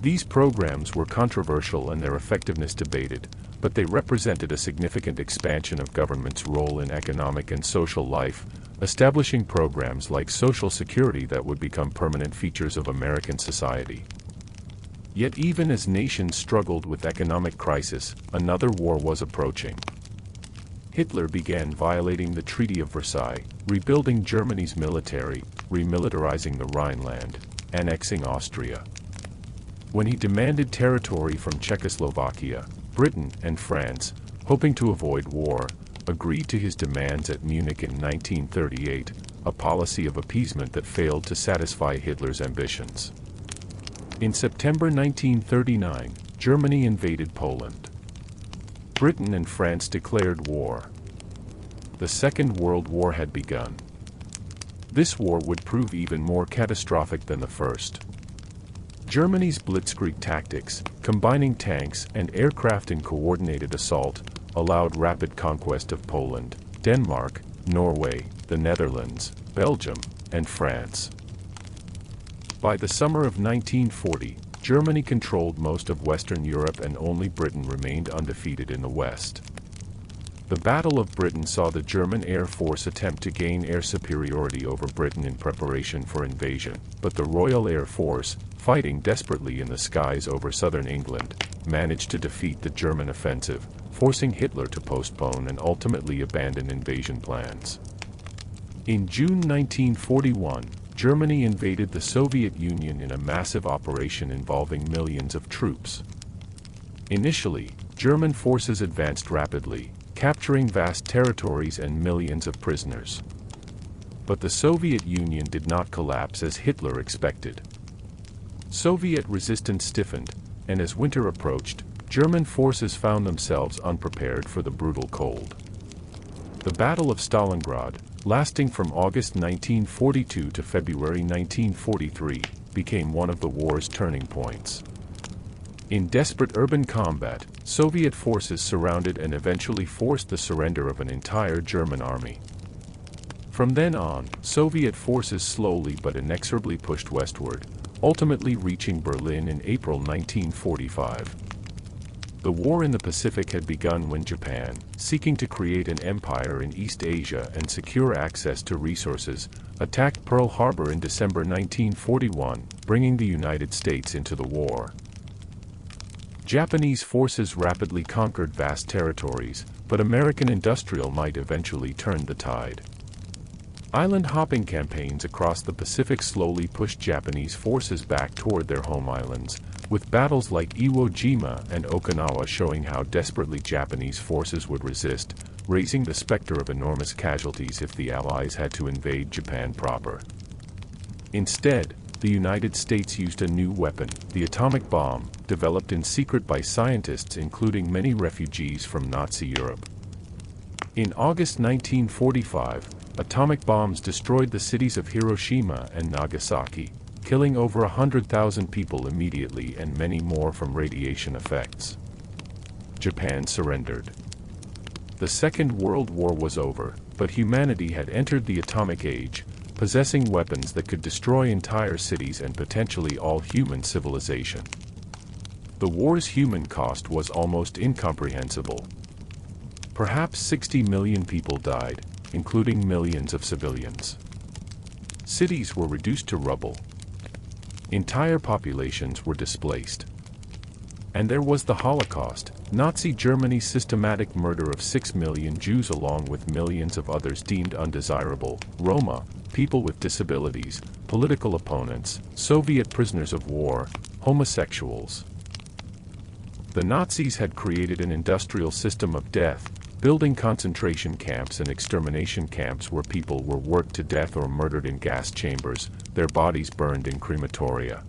These programs were controversial and their effectiveness debated, but they represented a significant expansion of government's role in economic and social life, establishing programs like Social Security that would become permanent features of American society. Yet even as nations struggled with economic crisis, another war was approaching. Hitler began violating the Treaty of Versailles, rebuilding Germany's military, remilitarizing the Rhineland, annexing Austria. When he demanded territory from Czechoslovakia, Britain and France, hoping to avoid war, agreed to his demands at Munich in 1938, a policy of appeasement that failed to satisfy Hitler's ambitions. In September 1939, Germany invaded Poland. Britain and France declared war. The Second World War had begun. This war would prove even more catastrophic than the first. Germany's blitzkrieg tactics, combining tanks and aircraft in coordinated assault, allowed rapid conquest of Poland, Denmark, Norway, the Netherlands, Belgium, and France. By the summer of 1940, Germany controlled most of Western Europe and only Britain remained undefeated in the West. The Battle of Britain saw the German Air Force attempt to gain air superiority over Britain in preparation for invasion, but the Royal Air Force, fighting desperately in the skies over southern England, managed to defeat the German offensive, forcing Hitler to postpone and ultimately abandon invasion plans. In June 1941, Germany invaded the Soviet Union in a massive operation involving millions of troops. Initially, German forces advanced rapidly, capturing vast territories and millions of prisoners. But the Soviet Union did not collapse as Hitler expected. Soviet resistance stiffened, and as winter approached, German forces found themselves unprepared for the brutal cold. The Battle of Stalingrad, lasting from August 1942 to February 1943, became one of the war's turning points. In desperate urban combat, Soviet forces surrounded and eventually forced the surrender of an entire German army. From then on, Soviet forces slowly but inexorably pushed westward, ultimately reaching Berlin in April 1945. The war in the Pacific had begun when Japan, seeking to create an empire in East Asia and secure access to resources, attacked Pearl Harbor in December 1941, bringing the United States into the war. Japanese forces rapidly conquered vast territories, but American industrial might eventually turned the tide. Island-hopping campaigns across the Pacific slowly pushed Japanese forces back toward their home islands, with battles like Iwo Jima and Okinawa showing how desperately Japanese forces would resist, raising the specter of enormous casualties if the Allies had to invade Japan proper. Instead, the United States used a new weapon, the atomic bomb, developed in secret by scientists including many refugees from Nazi Europe. In August 1945, atomic bombs destroyed the cities of Hiroshima and Nagasaki, killing over 100,000 people immediately and many more from radiation effects. Japan surrendered. The Second World War was over, but humanity had entered the atomic age, possessing weapons that could destroy entire cities and potentially all human civilization. The war's human cost was almost incomprehensible. Perhaps 60 million people died, including millions of civilians. Cities were reduced to rubble. Entire populations were displaced. And there was the Holocaust, Nazi Germany's systematic murder of 6 million Jews along with millions of others deemed undesirable, Roma, people with disabilities, political opponents, Soviet prisoners of war, homosexuals. The Nazis had created an industrial system of death, building concentration camps and extermination camps where people were worked to death or murdered in gas chambers, their bodies burned in crematoria.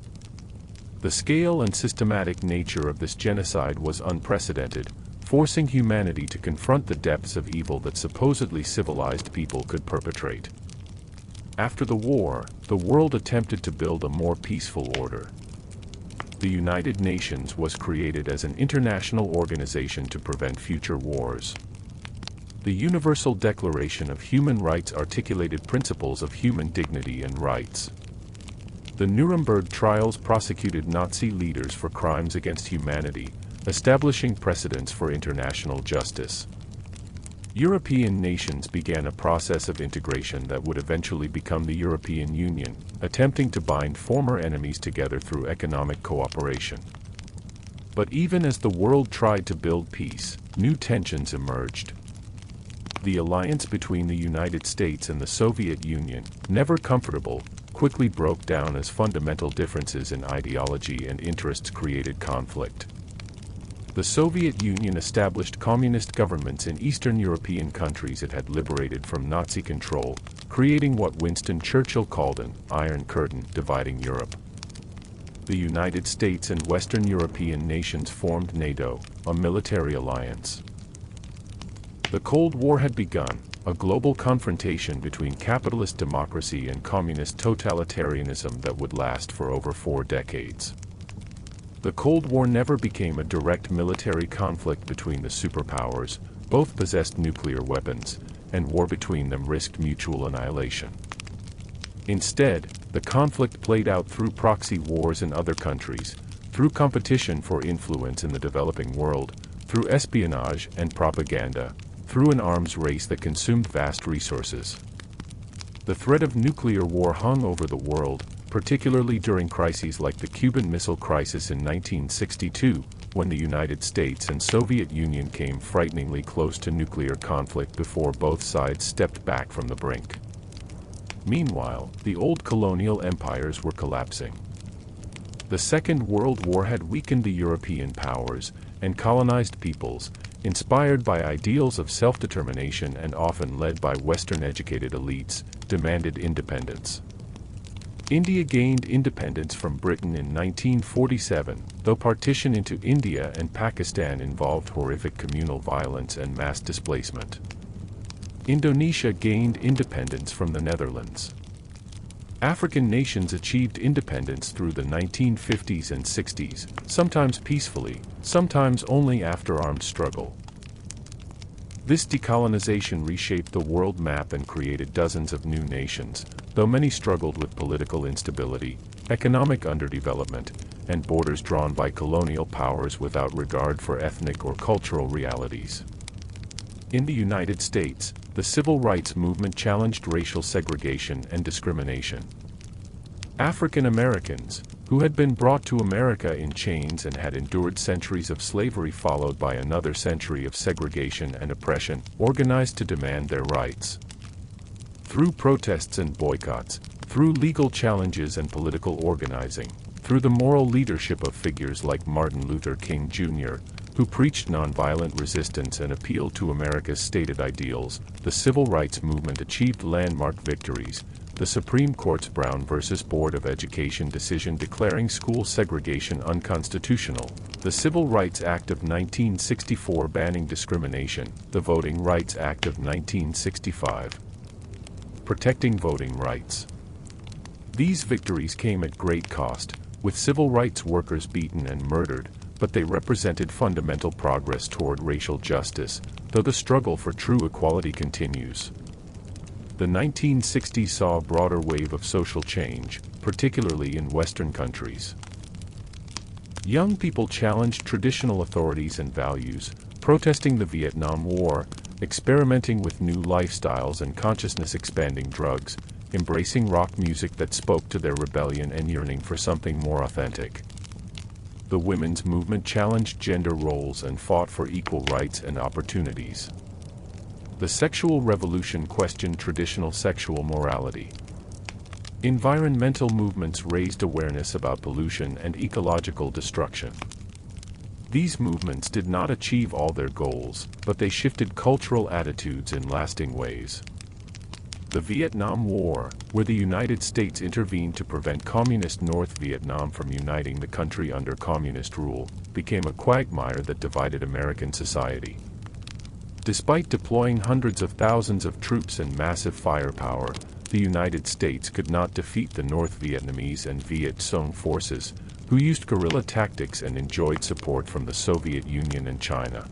The scale and systematic nature of this genocide was unprecedented, forcing humanity to confront the depths of evil that supposedly civilized people could perpetrate. After the war, the world attempted to build a more peaceful order. The United Nations was created as an international organization to prevent future wars. The Universal Declaration of Human Rights articulated principles of human dignity and rights. The Nuremberg trials prosecuted Nazi leaders for crimes against humanity, establishing precedents for international justice. European nations began a process of integration that would eventually become the European Union, attempting to bind former enemies together through economic cooperation. But even as the world tried to build peace, new tensions emerged. The alliance between the United States and the Soviet Union, never comfortable, quickly broke down as fundamental differences in ideology and interests created conflict. The Soviet Union established communist governments in Eastern European countries it had liberated from Nazi control, creating what Winston Churchill called an Iron Curtain dividing Europe. The United States and Western European nations formed NATO, a military alliance. The Cold War had begun, a global confrontation between capitalist democracy and communist totalitarianism that would last for over 4 decades. The Cold War never became a direct military conflict between the superpowers, both possessed nuclear weapons, and war between them risked mutual annihilation. Instead, the conflict played out through proxy wars in other countries, through competition for influence in the developing world, through espionage and propaganda, through an arms race that consumed vast resources. The threat of nuclear war hung over the world, particularly during crises like the Cuban Missile Crisis in 1962, when the United States and Soviet Union came frighteningly close to nuclear conflict before both sides stepped back from the brink. Meanwhile, the old colonial empires were collapsing. The Second World War had weakened the European powers and colonized peoples, inspired by ideals of self-determination and often led by Western-educated elites, demanded independence. India gained independence from Britain in 1947, though partition into India and Pakistan involved horrific communal violence and mass displacement. Indonesia gained independence from the Netherlands. African nations achieved independence through the 1950s and 60s, sometimes peacefully, sometimes only after armed struggle. This decolonization reshaped the world map and created dozens of new nations, though many struggled with political instability, economic underdevelopment, and borders drawn by colonial powers without regard for ethnic or cultural realities. In the United States, the civil rights movement challenged racial segregation and discrimination. African Americans, who had been brought to America in chains and had endured centuries of slavery followed by another century of segregation and oppression, organized to demand their rights. Through protests and boycotts, through legal challenges and political organizing, through the moral leadership of figures like Martin Luther King Jr., who preached nonviolent resistance and appealed to America's stated ideals, the civil rights movement achieved landmark victories. The Supreme Court's Brown v. Board of Education decision declaring school segregation unconstitutional, the Civil Rights Act of 1964 banning discrimination, the Voting Rights Act of 1965 protecting voting rights. These victories came at great cost, with civil rights workers beaten and murdered, but they represented fundamental progress toward racial justice, though the struggle for true equality continues. The 1960s saw a broader wave of social change, particularly in Western countries. Young people challenged traditional authorities and values, protesting the Vietnam War, experimenting with new lifestyles and consciousness-expanding drugs, embracing rock music that spoke to their rebellion and yearning for something more authentic. The women's movement challenged gender roles and fought for equal rights and opportunities. The sexual revolution questioned traditional sexual morality. Environmental movements raised awareness about pollution and ecological destruction. These movements did not achieve all their goals, but they shifted cultural attitudes in lasting ways. The Vietnam War, where the United States intervened to prevent Communist North Vietnam from uniting the country under communist rule, became a quagmire that divided American society. Despite deploying hundreds of thousands of troops and massive firepower, the United States could not defeat the North Vietnamese and Viet Cong forces, who used guerrilla tactics and enjoyed support from the Soviet Union and China.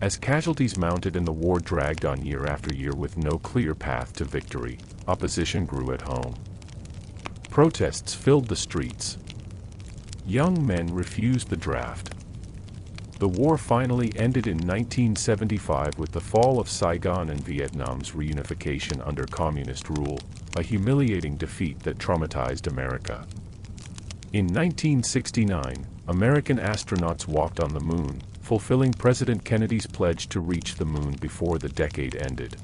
As casualties mounted and the war dragged on year after year with no clear path to victory, opposition grew at home. Protests filled the streets. Young men refused the draft. The war finally ended in 1975 with the fall of Saigon and Vietnam's reunification under communist rule, a humiliating defeat that traumatized America. In 1969, American astronauts walked on the moon, fulfilling President Kennedy's pledge to reach the moon before the decade ended.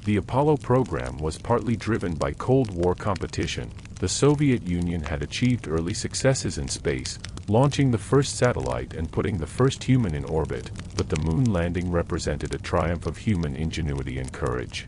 The Apollo program was partly driven by Cold War competition. The Soviet Union had achieved early successes in space, launching the first satellite and putting the first human in orbit, but the moon landing represented a triumph of human ingenuity and courage.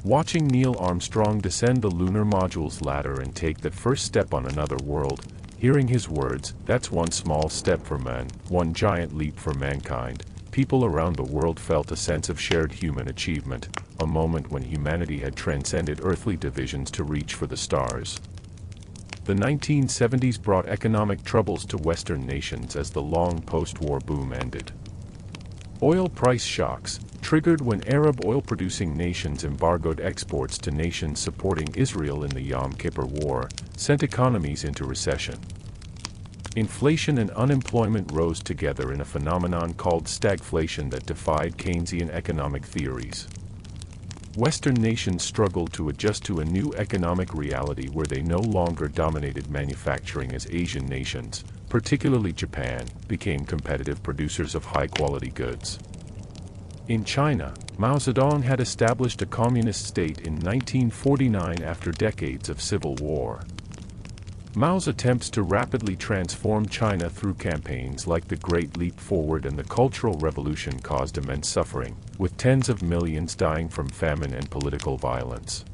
Watching Neil Armstrong descend the lunar module's ladder and take that first step on another world, hearing his words, "That's one small step for man, one giant leap for mankind," people around the world felt a sense of shared human achievement, a moment when humanity had transcended earthly divisions to reach for the stars. The 1970s brought economic troubles to Western nations as the long post-war boom ended. Oil price shocks, triggered when Arab oil-producing nations embargoed exports to nations supporting Israel in the Yom Kippur War, sent economies into recession. Inflation and unemployment rose together in a phenomenon called stagflation that defied Keynesian economic theories. Western nations struggled to adjust to a new economic reality where they no longer dominated manufacturing as Asian nations, particularly Japan, became competitive producers of high-quality goods. In China, Mao Zedong had established a communist state in 1949 after decades of civil war. Mao's attempts to rapidly transform China through campaigns like the Great Leap Forward and the Cultural Revolution caused immense suffering, with tens of millions dying from famine and political violence.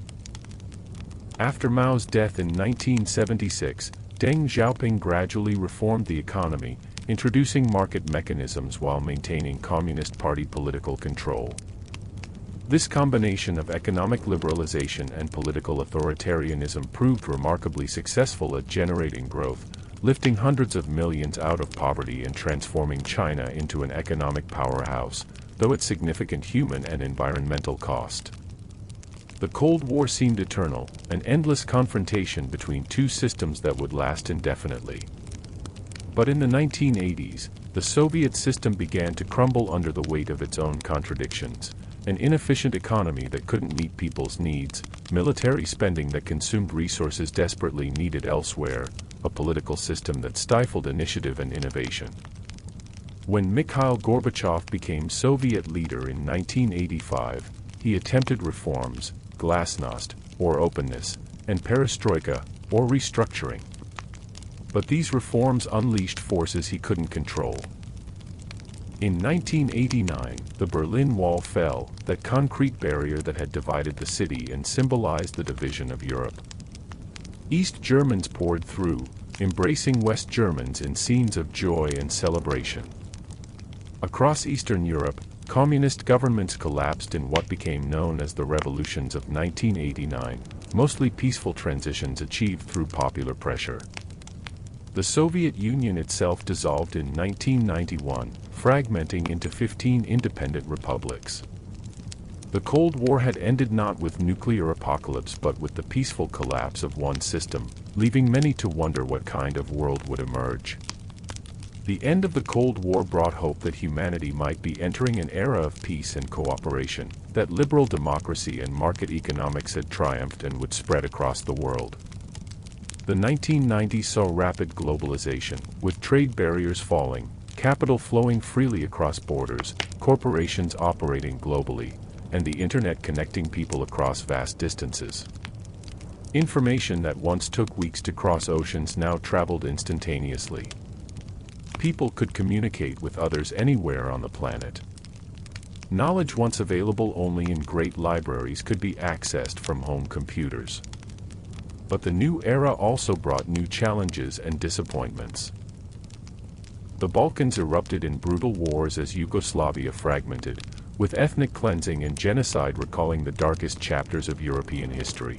After Mao's death in 1976, Deng Xiaoping gradually reformed the economy, introducing market mechanisms while maintaining Communist Party political control. This combination of economic liberalization and political authoritarianism proved remarkably successful at generating growth, lifting hundreds of millions out of poverty and transforming China into an economic powerhouse, though at significant human and environmental cost. The Cold War seemed eternal, an endless confrontation between two systems that would last indefinitely. But in the 1980s, the Soviet system began to crumble under the weight of its own contradictions. An inefficient economy that couldn't meet people's needs, military spending that consumed resources desperately needed elsewhere, a political system that stifled initiative and innovation. When Mikhail Gorbachev became Soviet leader in 1985, he attempted reforms, glasnost, or openness, and perestroika, or restructuring. But these reforms unleashed forces he couldn't control. In 1989, the Berlin Wall fell, that concrete barrier that had divided the city and symbolized the division of Europe. East Germans poured through, embracing West Germans in scenes of joy and celebration. Across Eastern Europe, communist governments collapsed in what became known as the revolutions of 1989, mostly peaceful transitions achieved through popular pressure. The Soviet Union itself dissolved in 1991, fragmenting into 15 independent republics. The Cold War had ended not with nuclear apocalypse but with the peaceful collapse of one system, leaving many to wonder what kind of world would emerge. The end of the Cold War brought hope that humanity might be entering an era of peace and cooperation, that liberal democracy and market economics had triumphed and would spread across the world. The 1990s saw rapid globalization, with trade barriers falling, capital flowing freely across borders, corporations operating globally, and the internet connecting people across vast distances. Information that once took weeks to cross oceans now traveled instantaneously. People could communicate with others anywhere on the planet. Knowledge once available only in great libraries could be accessed from home computers. But the new era also brought new challenges and disappointments. The Balkans erupted in brutal wars as Yugoslavia fragmented, with ethnic cleansing and genocide recalling the darkest chapters of European history.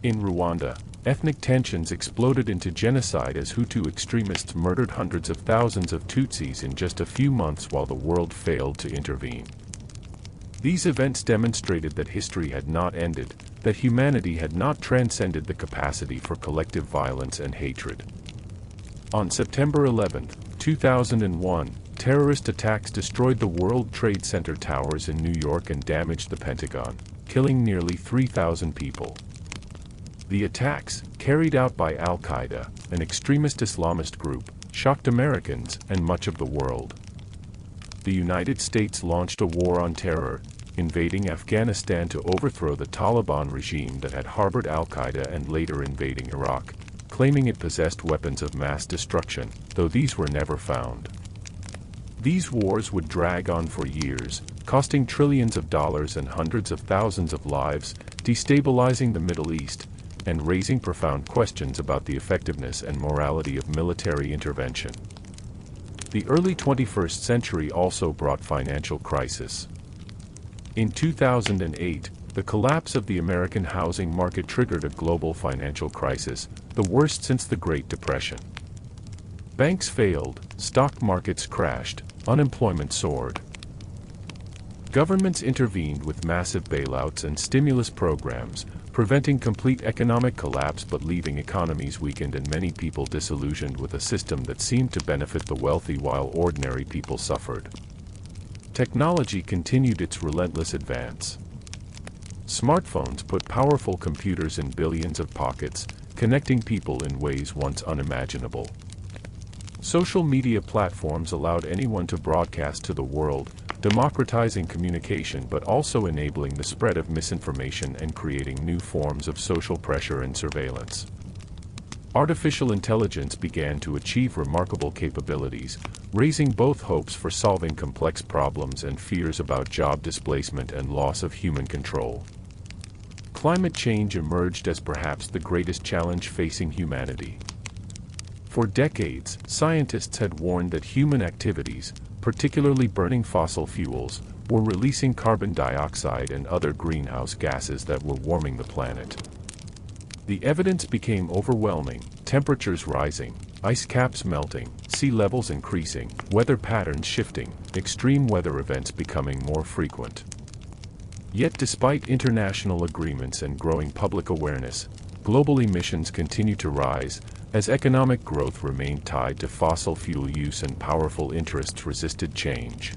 In Rwanda, ethnic tensions exploded into genocide as Hutu extremists murdered hundreds of thousands of Tutsis in just a few months while the world failed to intervene. These events demonstrated that history had not ended, that humanity had not transcended the capacity for collective violence and hatred. On September 11, 2001, terrorist attacks destroyed the World Trade Center towers in New York and damaged the Pentagon, killing nearly 3,000 people. The attacks, carried out by Al-Qaeda, an extremist Islamist group, shocked Americans and much of the world. The United States launched a war on terror, invading Afghanistan to overthrow the Taliban regime that had harbored Al-Qaeda and later invading Iraq, claiming it possessed weapons of mass destruction, though these were never found. These wars would drag on for years, costing trillions of dollars and hundreds of thousands of lives, destabilizing the Middle East, and raising profound questions about the effectiveness and morality of military intervention. The early 21st century also brought financial crisis. In 2008, the collapse of the American housing market triggered a global financial crisis, the worst since the Great Depression. Banks failed, stock markets crashed, unemployment soared. Governments intervened with massive bailouts and stimulus programs, preventing complete economic collapse but leaving economies weakened and many people disillusioned with a system that seemed to benefit the wealthy while ordinary people suffered. Technology continued its relentless advance. Smartphones put powerful computers in billions of pockets, connecting people in ways once unimaginable. Social media platforms allowed anyone to broadcast to the world, democratizing communication but also enabling the spread of misinformation and creating new forms of social pressure and surveillance. Artificial intelligence began to achieve remarkable capabilities, raising both hopes for solving complex problems and fears about job displacement and loss of human control. Climate change emerged as perhaps the greatest challenge facing humanity. For decades, scientists had warned that human activities, particularly burning fossil fuels, were releasing carbon dioxide and other greenhouse gases that were warming the planet. The evidence became overwhelming: temperatures rising, ice caps melting, sea levels increasing, weather patterns shifting, extreme weather events becoming more frequent. Yet despite international agreements and growing public awareness, global emissions continue to rise, as economic growth remained tied to fossil fuel use and powerful interests resisted change.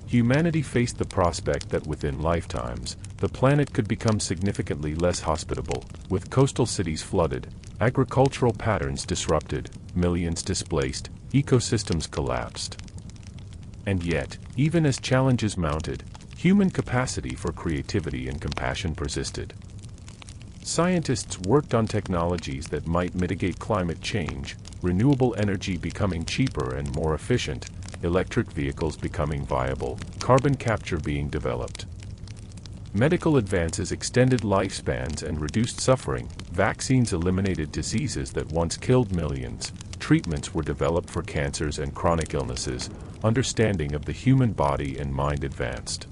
Humanity faced the prospect that within lifetimes, the planet could become significantly less hospitable, with coastal cities flooded, agricultural patterns disrupted, millions displaced, ecosystems collapsed. And yet, even as challenges mounted, human capacity for creativity and compassion persisted. Scientists worked on technologies that might mitigate climate change, renewable energy becoming cheaper and more efficient, electric vehicles becoming viable, carbon capture being developed. Medical advances extended lifespans and reduced suffering, vaccines eliminated diseases that once killed millions, treatments were developed for cancers and chronic illnesses, understanding of the human body and mind advanced.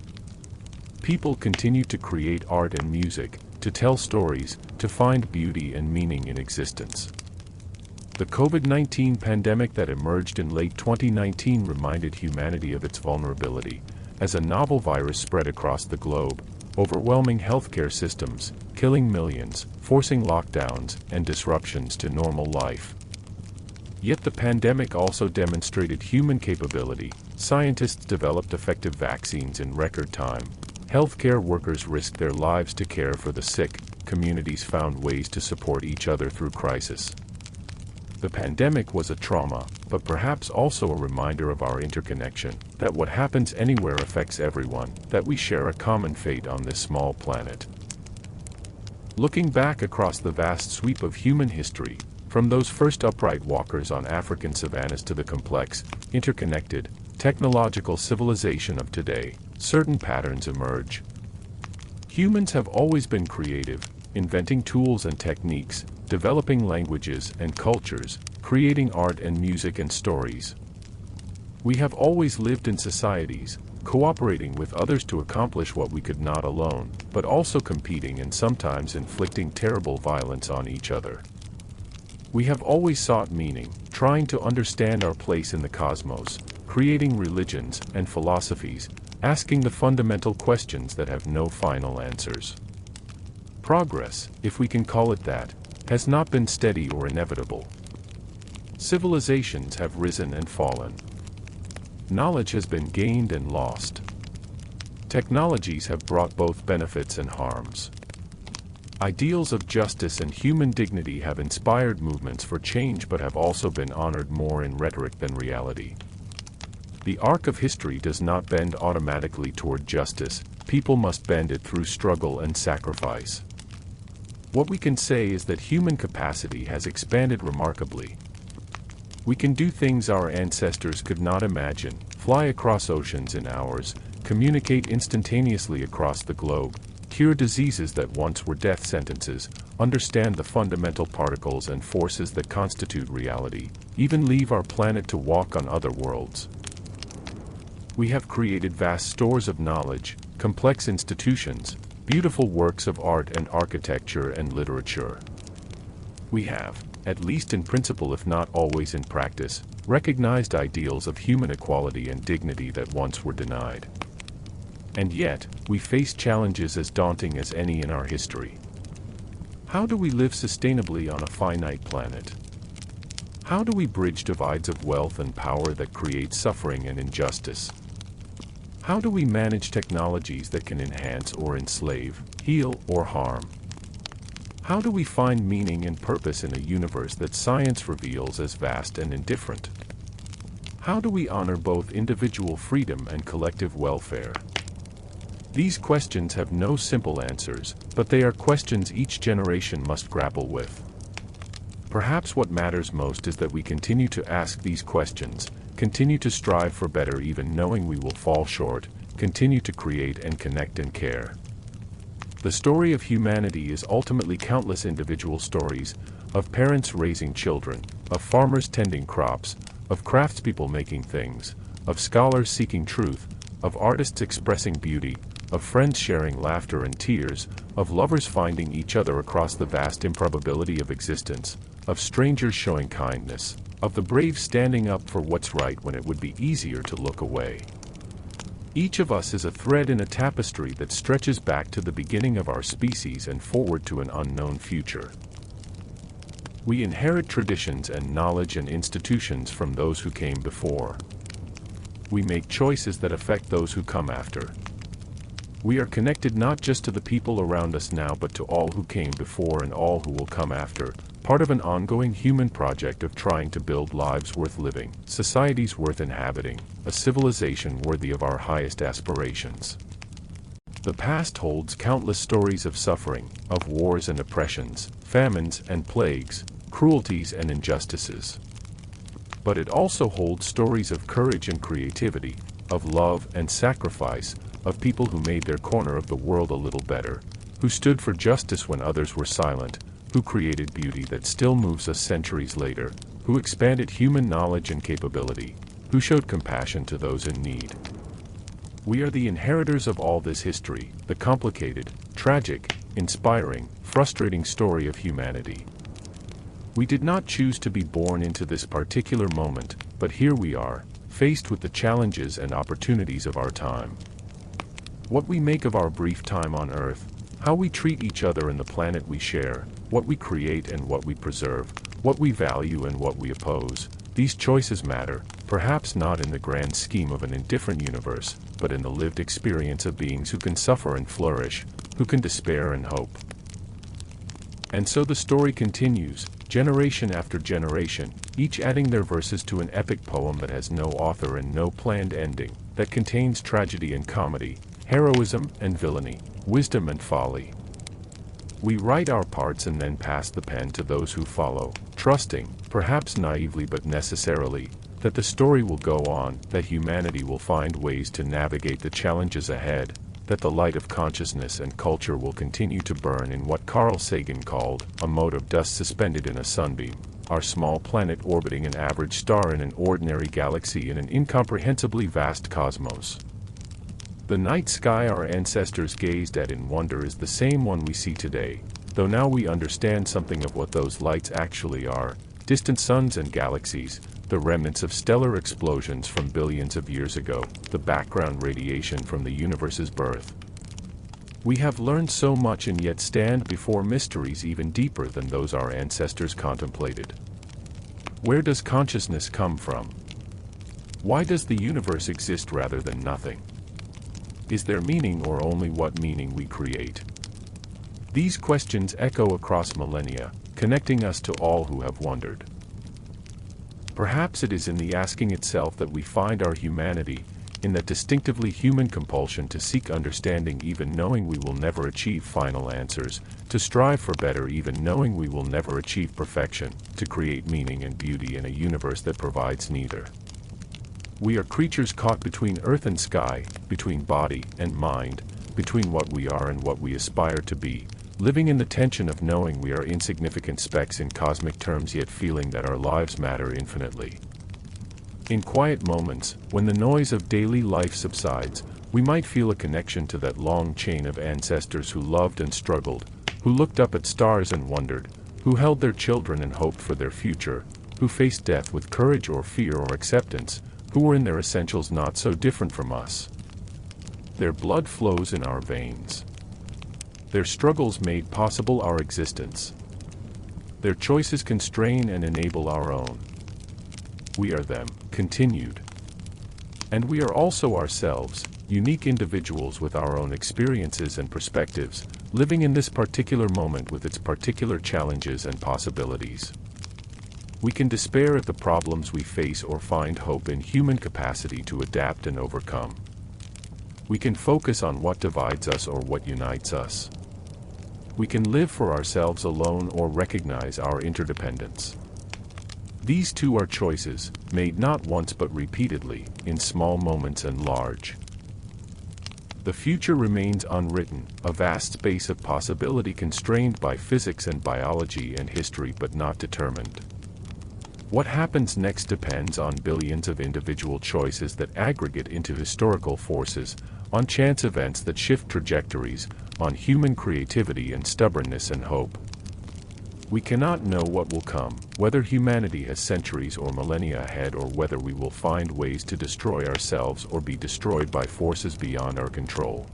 People continued to create art and music, to tell stories, to find beauty and meaning in existence. The COVID-19 pandemic that emerged in late 2019 reminded humanity of its vulnerability, as a novel virus spread across the globe, overwhelming healthcare systems, killing millions, forcing lockdowns and disruptions to normal life. Yet the pandemic also demonstrated human capability. Scientists developed effective vaccines in record time. Healthcare workers risked their lives to care for the sick. Communities found ways to support each other through crisis. The pandemic was a trauma, but perhaps also a reminder of our interconnection, that what happens anywhere affects everyone, that we share a common fate on this small planet. Looking back across the vast sweep of human history, from those first upright walkers on African savannas to the complex, interconnected, technological civilization of today, certain patterns emerge. Humans have always been creative, inventing tools and techniques, developing languages and cultures, creating art and music and stories. We have always lived in societies, cooperating with others to accomplish what we could not alone, but also competing and sometimes inflicting terrible violence on each other. We have always sought meaning, trying to understand our place in the cosmos, creating religions and philosophies, asking the fundamental questions that have no final answers. Progress, if we can call it that, has not been steady or inevitable. Civilizations have risen and fallen. Knowledge has been gained and lost. Technologies have brought both benefits and harms. Ideals of justice and human dignity have inspired movements for change but have also been honored more in rhetoric than reality. The arc of history does not bend automatically toward justice. People must bend it through struggle and sacrifice. What we can say is that human capacity has expanded remarkably. We can do things our ancestors could not imagine: fly across oceans in hours, communicate instantaneously across the globe, cure diseases that once were death sentences, understand the fundamental particles and forces that constitute reality, even leave our planet to walk on other worlds. We have created vast stores of knowledge, complex institutions, beautiful works of art and architecture and literature. We have, at least in principle if not always in practice, recognized ideals of human equality and dignity that once were denied. And yet, we face challenges as daunting as any in our history. How do we live sustainably on a finite planet? How do we bridge divides of wealth and power that create suffering and injustice? How do we manage technologies that can enhance or enslave, heal or harm? How do we find meaning and purpose in a universe that science reveals as vast and indifferent? How do we honor both individual freedom and collective welfare? These questions have no simple answers, but they are questions each generation must grapple with. Perhaps what matters most is that we continue to ask these questions, continue to strive for better even knowing we will fall short, continue to create and connect and care. The story of humanity is ultimately countless individual stories, of parents raising children, of farmers tending crops, of craftspeople making things, of scholars seeking truth, of artists expressing beauty, of friends sharing laughter and tears, of lovers finding each other across the vast improbability of existence, of strangers showing kindness, of the brave standing up for what's right when it would be easier to look away. Each of us is a thread in a tapestry that stretches back to the beginning of our species and forward to an unknown future. We inherit traditions and knowledge and institutions from those who came before. We make choices that affect those who come after. We are connected not just to the people around us now but to all who came before and all who will come after, part of an ongoing human project of trying to build lives worth living, societies worth inhabiting, a civilization worthy of our highest aspirations. The past holds countless stories of suffering, of wars and oppressions, famines and plagues, cruelties and injustices. But it also holds stories of courage and creativity, of love and sacrifice, of people who made their corner of the world a little better, who stood for justice when others were silent, who created beauty that still moves us centuries later, who expanded human knowledge and capability, who showed compassion to those in need. We are the inheritors of all this history, the complicated, tragic, inspiring, frustrating story of humanity. We did not choose to be born into this particular moment, but here we are, faced with the challenges and opportunities of our time. What we make of our brief time on Earth, how we treat each other and the planet we share, what we create and what we preserve, what we value and what we oppose, these choices matter, perhaps not in the grand scheme of an indifferent universe, but in the lived experience of beings who can suffer and flourish, who can despair and hope. And so the story continues, generation after generation, each adding their verses to an epic poem that has no author and no planned ending, that contains tragedy and comedy, heroism and villainy, wisdom and folly. We write our parts and then pass the pen to those who follow, trusting, perhaps naively but necessarily, that the story will go on, that humanity will find ways to navigate the challenges ahead, that the light of consciousness and culture will continue to burn in what Carl Sagan called a mote of dust suspended in a sunbeam, our small planet orbiting an average star in an ordinary galaxy in an incomprehensibly vast cosmos. The night sky our ancestors gazed at in wonder is the same one we see today, though now we understand something of what those lights actually are, distant suns and galaxies, the remnants of stellar explosions from billions of years ago, the background radiation from the universe's birth. We have learned so much and yet stand before mysteries even deeper than those our ancestors contemplated. Where does consciousness come from? Why does the universe exist rather than nothing? Is there meaning or only what meaning we create? These questions echo across millennia, connecting us to all who have wondered. Perhaps it is in the asking itself that we find our humanity, in that distinctively human compulsion to seek understanding even knowing we will never achieve final answers, to strive for better even knowing we will never achieve perfection, to create meaning and beauty in a universe that provides neither. We are creatures caught between earth and sky, between body and mind, between what we are and what we aspire to be, living in the tension of knowing we are insignificant specks in cosmic terms yet feeling that our lives matter infinitely. In quiet moments, when the noise of daily life subsides, we might feel a connection to that long chain of ancestors who loved and struggled, who looked up at stars and wondered, who held their children and hoped for their future, who faced death with courage or fear or acceptance, who were in their essentials not so different from us. Their blood flows in our veins. Their struggles made possible our existence. Their choices constrain and enable our own. We are them, continued. And we are also ourselves, unique individuals with our own experiences and perspectives, living in this particular moment with its particular challenges and possibilities. We can despair at the problems we face or find hope in human capacity to adapt and overcome. We can focus on what divides us or what unites us. we can live for ourselves alone or recognize our interdependence. These two are choices, made not once but repeatedly, in small moments and large. The future remains unwritten, a vast space of possibility constrained by physics and biology and history but not determined. What happens next depends on billions of individual choices that aggregate into historical forces, on chance events that shift trajectories, on human creativity and stubbornness and hope. We cannot know what will come, whether humanity has centuries or millennia ahead or whether we will find ways to destroy ourselves or be destroyed by forces beyond our control.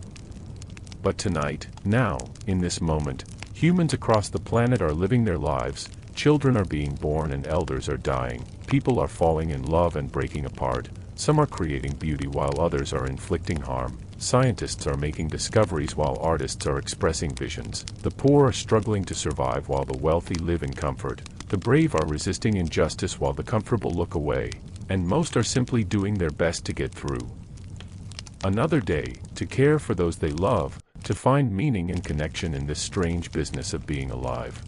But tonight, now, in this moment, humans across the planet are living their lives, children are being born and elders are dying, people are falling in love and breaking apart, some are creating beauty while others are inflicting harm. Scientists are making discoveries while artists are expressing visions. The poor are struggling to survive while the wealthy live in comfort. The brave are resisting injustice while the comfortable look away. And most are simply doing their best to get through another day, to care for those they love, to find meaning and connection in this strange business of being alive.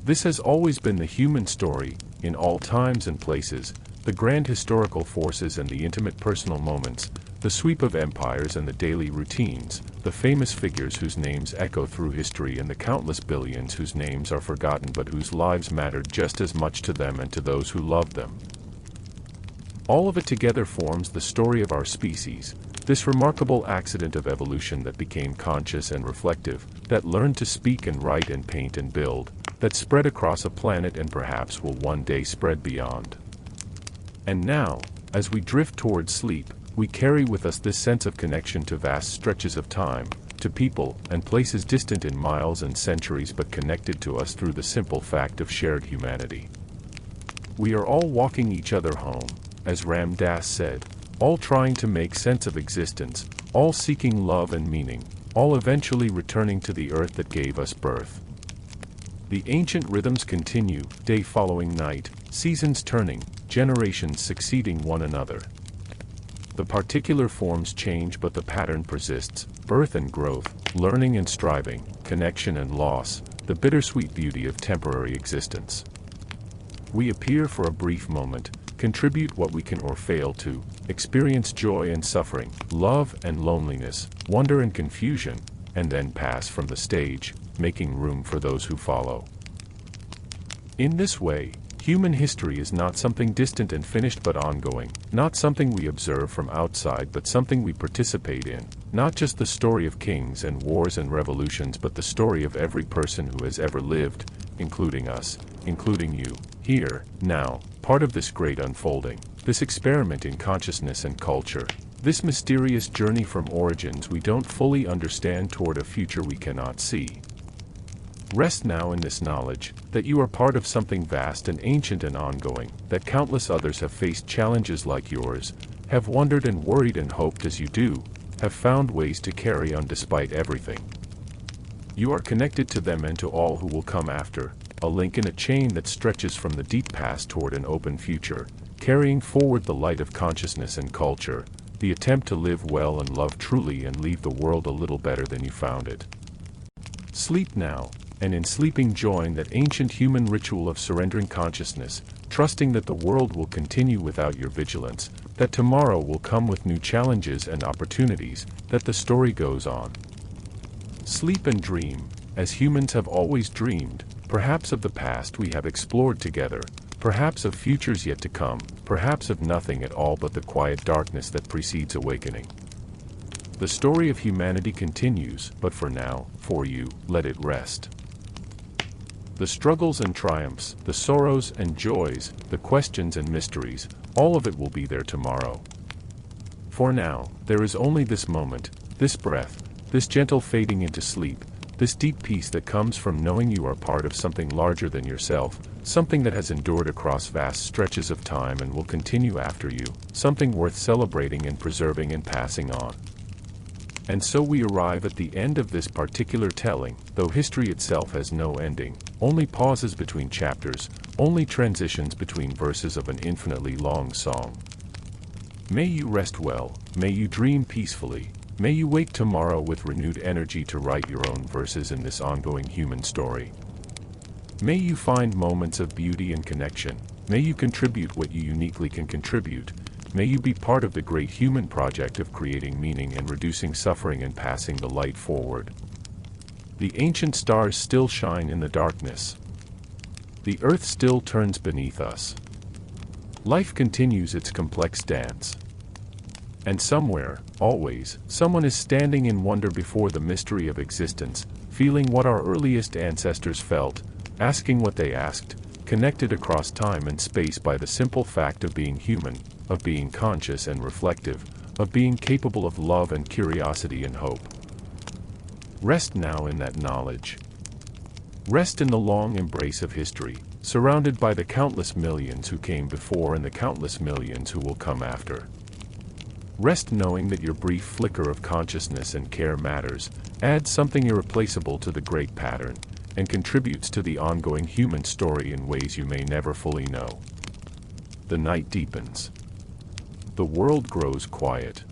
This has always been the human story, in all times and places, the grand historical forces and the intimate personal moments, the sweep of empires and the daily routines, the famous figures whose names echo through history and the countless billions whose names are forgotten but whose lives mattered just as much to them and to those who loved them. All of it together forms the story of our species, this remarkable accident of evolution that became conscious and reflective, that learned to speak and write and paint and build, that spread across a planet and perhaps will one day spread beyond. And now, as we drift towards sleep, we carry with us this sense of connection to vast stretches of time, to people and places distant in miles and centuries but connected to us through the simple fact of shared humanity. We are all walking each other home, as Ram Dass said, all trying to make sense of existence, all seeking love and meaning, all eventually returning to the earth that gave us birth. The ancient rhythms continue, day following night, seasons turning, generations succeeding one another. The particular forms change but the pattern persists, birth and growth, learning and striving, connection and loss, the bittersweet beauty of temporary existence. We appear for a brief moment, contribute what we can or fail to, experience joy and suffering, love and loneliness, wonder and confusion, and then pass from the stage, making room for those who follow. In this way, human history is not something distant and finished but ongoing, not something we observe from outside but something we participate in, not just the story of kings and wars and revolutions but the story of every person who has ever lived, including us, including you, here, now, part of this great unfolding, this experiment in consciousness and culture, this mysterious journey from origins we don't fully understand toward a future we cannot see. Rest now in this knowledge, that you are part of something vast and ancient and ongoing, that countless others have faced challenges like yours, have wondered and worried and hoped as you do, have found ways to carry on despite everything. You are connected to them and to all who will come after, a link in a chain that stretches from the deep past toward an open future, carrying forward the light of consciousness and culture, the attempt to live well and love truly and leave the world a little better than you found it. Sleep now, and in sleeping join that ancient human ritual of surrendering consciousness, trusting that the world will continue without your vigilance, that tomorrow will come with new challenges and opportunities, that the story goes on. Sleep and dream, as humans have always dreamed, perhaps of the past we have explored together, perhaps of futures yet to come, perhaps of nothing at all but the quiet darkness that precedes awakening. The story of humanity continues, but for now, for you, let it rest. The struggles and triumphs, the sorrows and joys, the questions and mysteries, all of it will be there tomorrow. For now, there is only this moment, this breath, this gentle fading into sleep, this deep peace that comes from knowing you are part of something larger than yourself, something that has endured across vast stretches of time and will continue after you, something worth celebrating and preserving and passing on. And so we arrive at the end of this particular telling, though history itself has no ending, only pauses between chapters, only transitions between verses of an infinitely long song. May you rest well, may you dream peacefully, May you wake tomorrow with renewed energy to write your own verses in this ongoing human story. May you find moments of beauty and connection. May you contribute what you uniquely can contribute. May you be part of the great human project of creating meaning and reducing suffering and passing the light forward. The ancient stars still shine in the darkness. The earth still turns beneath us. Life continues its complex dance. And somewhere, always, someone is standing in wonder before the mystery of existence, feeling what our earliest ancestors felt, asking what they asked, connected across time and space by the simple fact of being human, of being conscious and reflective, of being capable of love and curiosity and hope. Rest now in that knowledge. Rest in the long embrace of history, surrounded by the countless millions who came before and the countless millions who will come after. Rest knowing that your brief flicker of consciousness and care matters, adds something irreplaceable to the great pattern, and contributes to the ongoing human story in ways you may never fully know. The night deepens. The world grows quiet.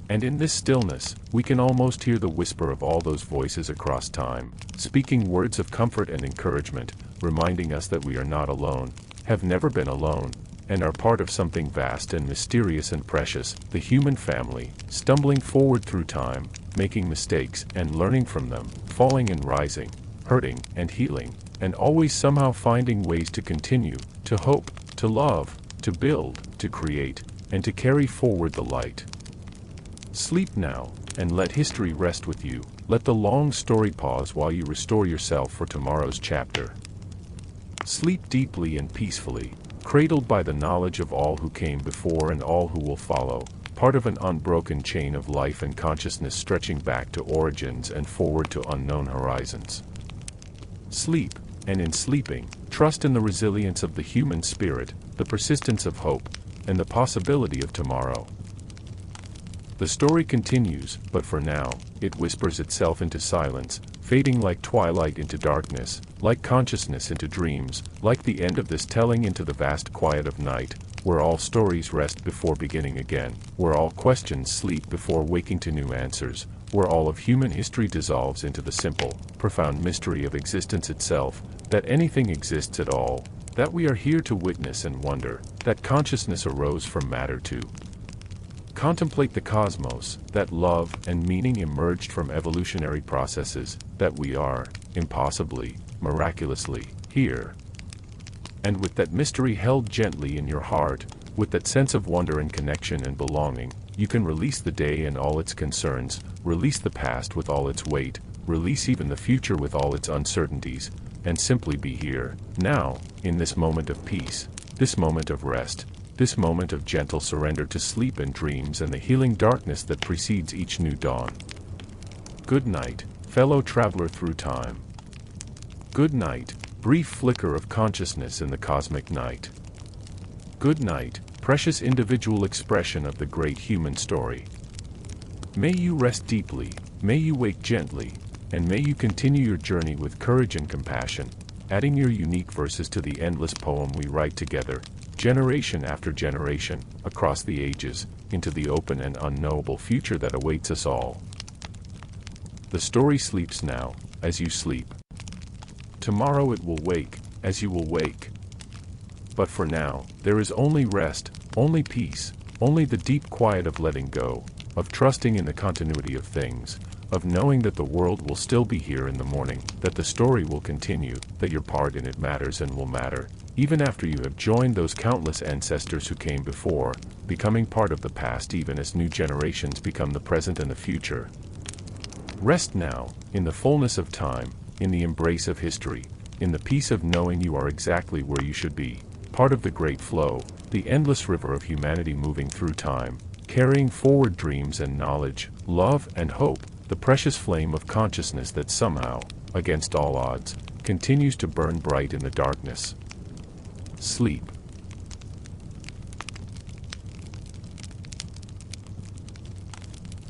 And in this stillness, we can almost hear the whisper of all those voices across time, speaking words of comfort and encouragement, reminding us that we are not alone, have never been alone, and are part of something vast and mysterious and precious, the human family, stumbling forward through time, making mistakes and learning from them, falling and rising, hurting and healing, and always somehow finding ways to continue, to hope, to love, to build, to create, and to carry forward the light. Sleep now, and let history rest with you. Let the long story pause while you restore yourself for tomorrow's chapter. Sleep deeply and peacefully, cradled by the knowledge of all who came before and all who will follow, part of an unbroken chain of life and consciousness stretching back to origins and forward to unknown horizons. Sleep, and in sleeping, trust in the resilience of the human spirit, the persistence of hope, and the possibility of tomorrow. The story continues, but for now, it whispers itself into silence, fading like twilight into darkness, like consciousness into dreams, like the end of this telling into the vast quiet of night, where all stories rest before beginning again, where all questions sleep before waking to new answers, where all of human history dissolves into the simple, profound mystery of existence itself, that anything exists at all, that we are here to witness and wonder, that consciousness arose from matter too. Contemplate the cosmos, that love and meaning emerged from evolutionary processes, that we are, impossibly, miraculously, here. And with that mystery held gently in your heart, with that sense of wonder and connection and belonging, you can release the day and all its concerns, release the past with all its weight, release even the future with all its uncertainties, and simply be here, now, in this moment of peace, this moment of rest, this moment of gentle surrender to sleep and dreams and the healing darkness that precedes each new dawn. Good night, fellow traveler through time. Good night, brief flicker of consciousness in the cosmic night. Good night, precious individual expression of the great human story. May you rest deeply, may you wake gently, and may you continue your journey with courage and compassion, adding your unique verses to the endless poem we write together, generation after generation, across the ages, into the open and unknowable future that awaits us all. The story sleeps now, as you sleep. Tomorrow it will wake, as you will wake. But for now, there is only rest, only peace, only the deep quiet of letting go, of trusting in the continuity of things, of knowing that the world will still be here in the morning, that the story will continue, that your part in it matters and will matter, even after you have joined those countless ancestors who came before, becoming part of the past even as new generations become the present and the future. Rest now, in the fullness of time, in the embrace of history, in the peace of knowing you are exactly where you should be, part of the great flow, the endless river of humanity moving through time, carrying forward dreams and knowledge, love and hope, the precious flame of consciousness that somehow, against all odds, continues to burn bright in the darkness. Sleep.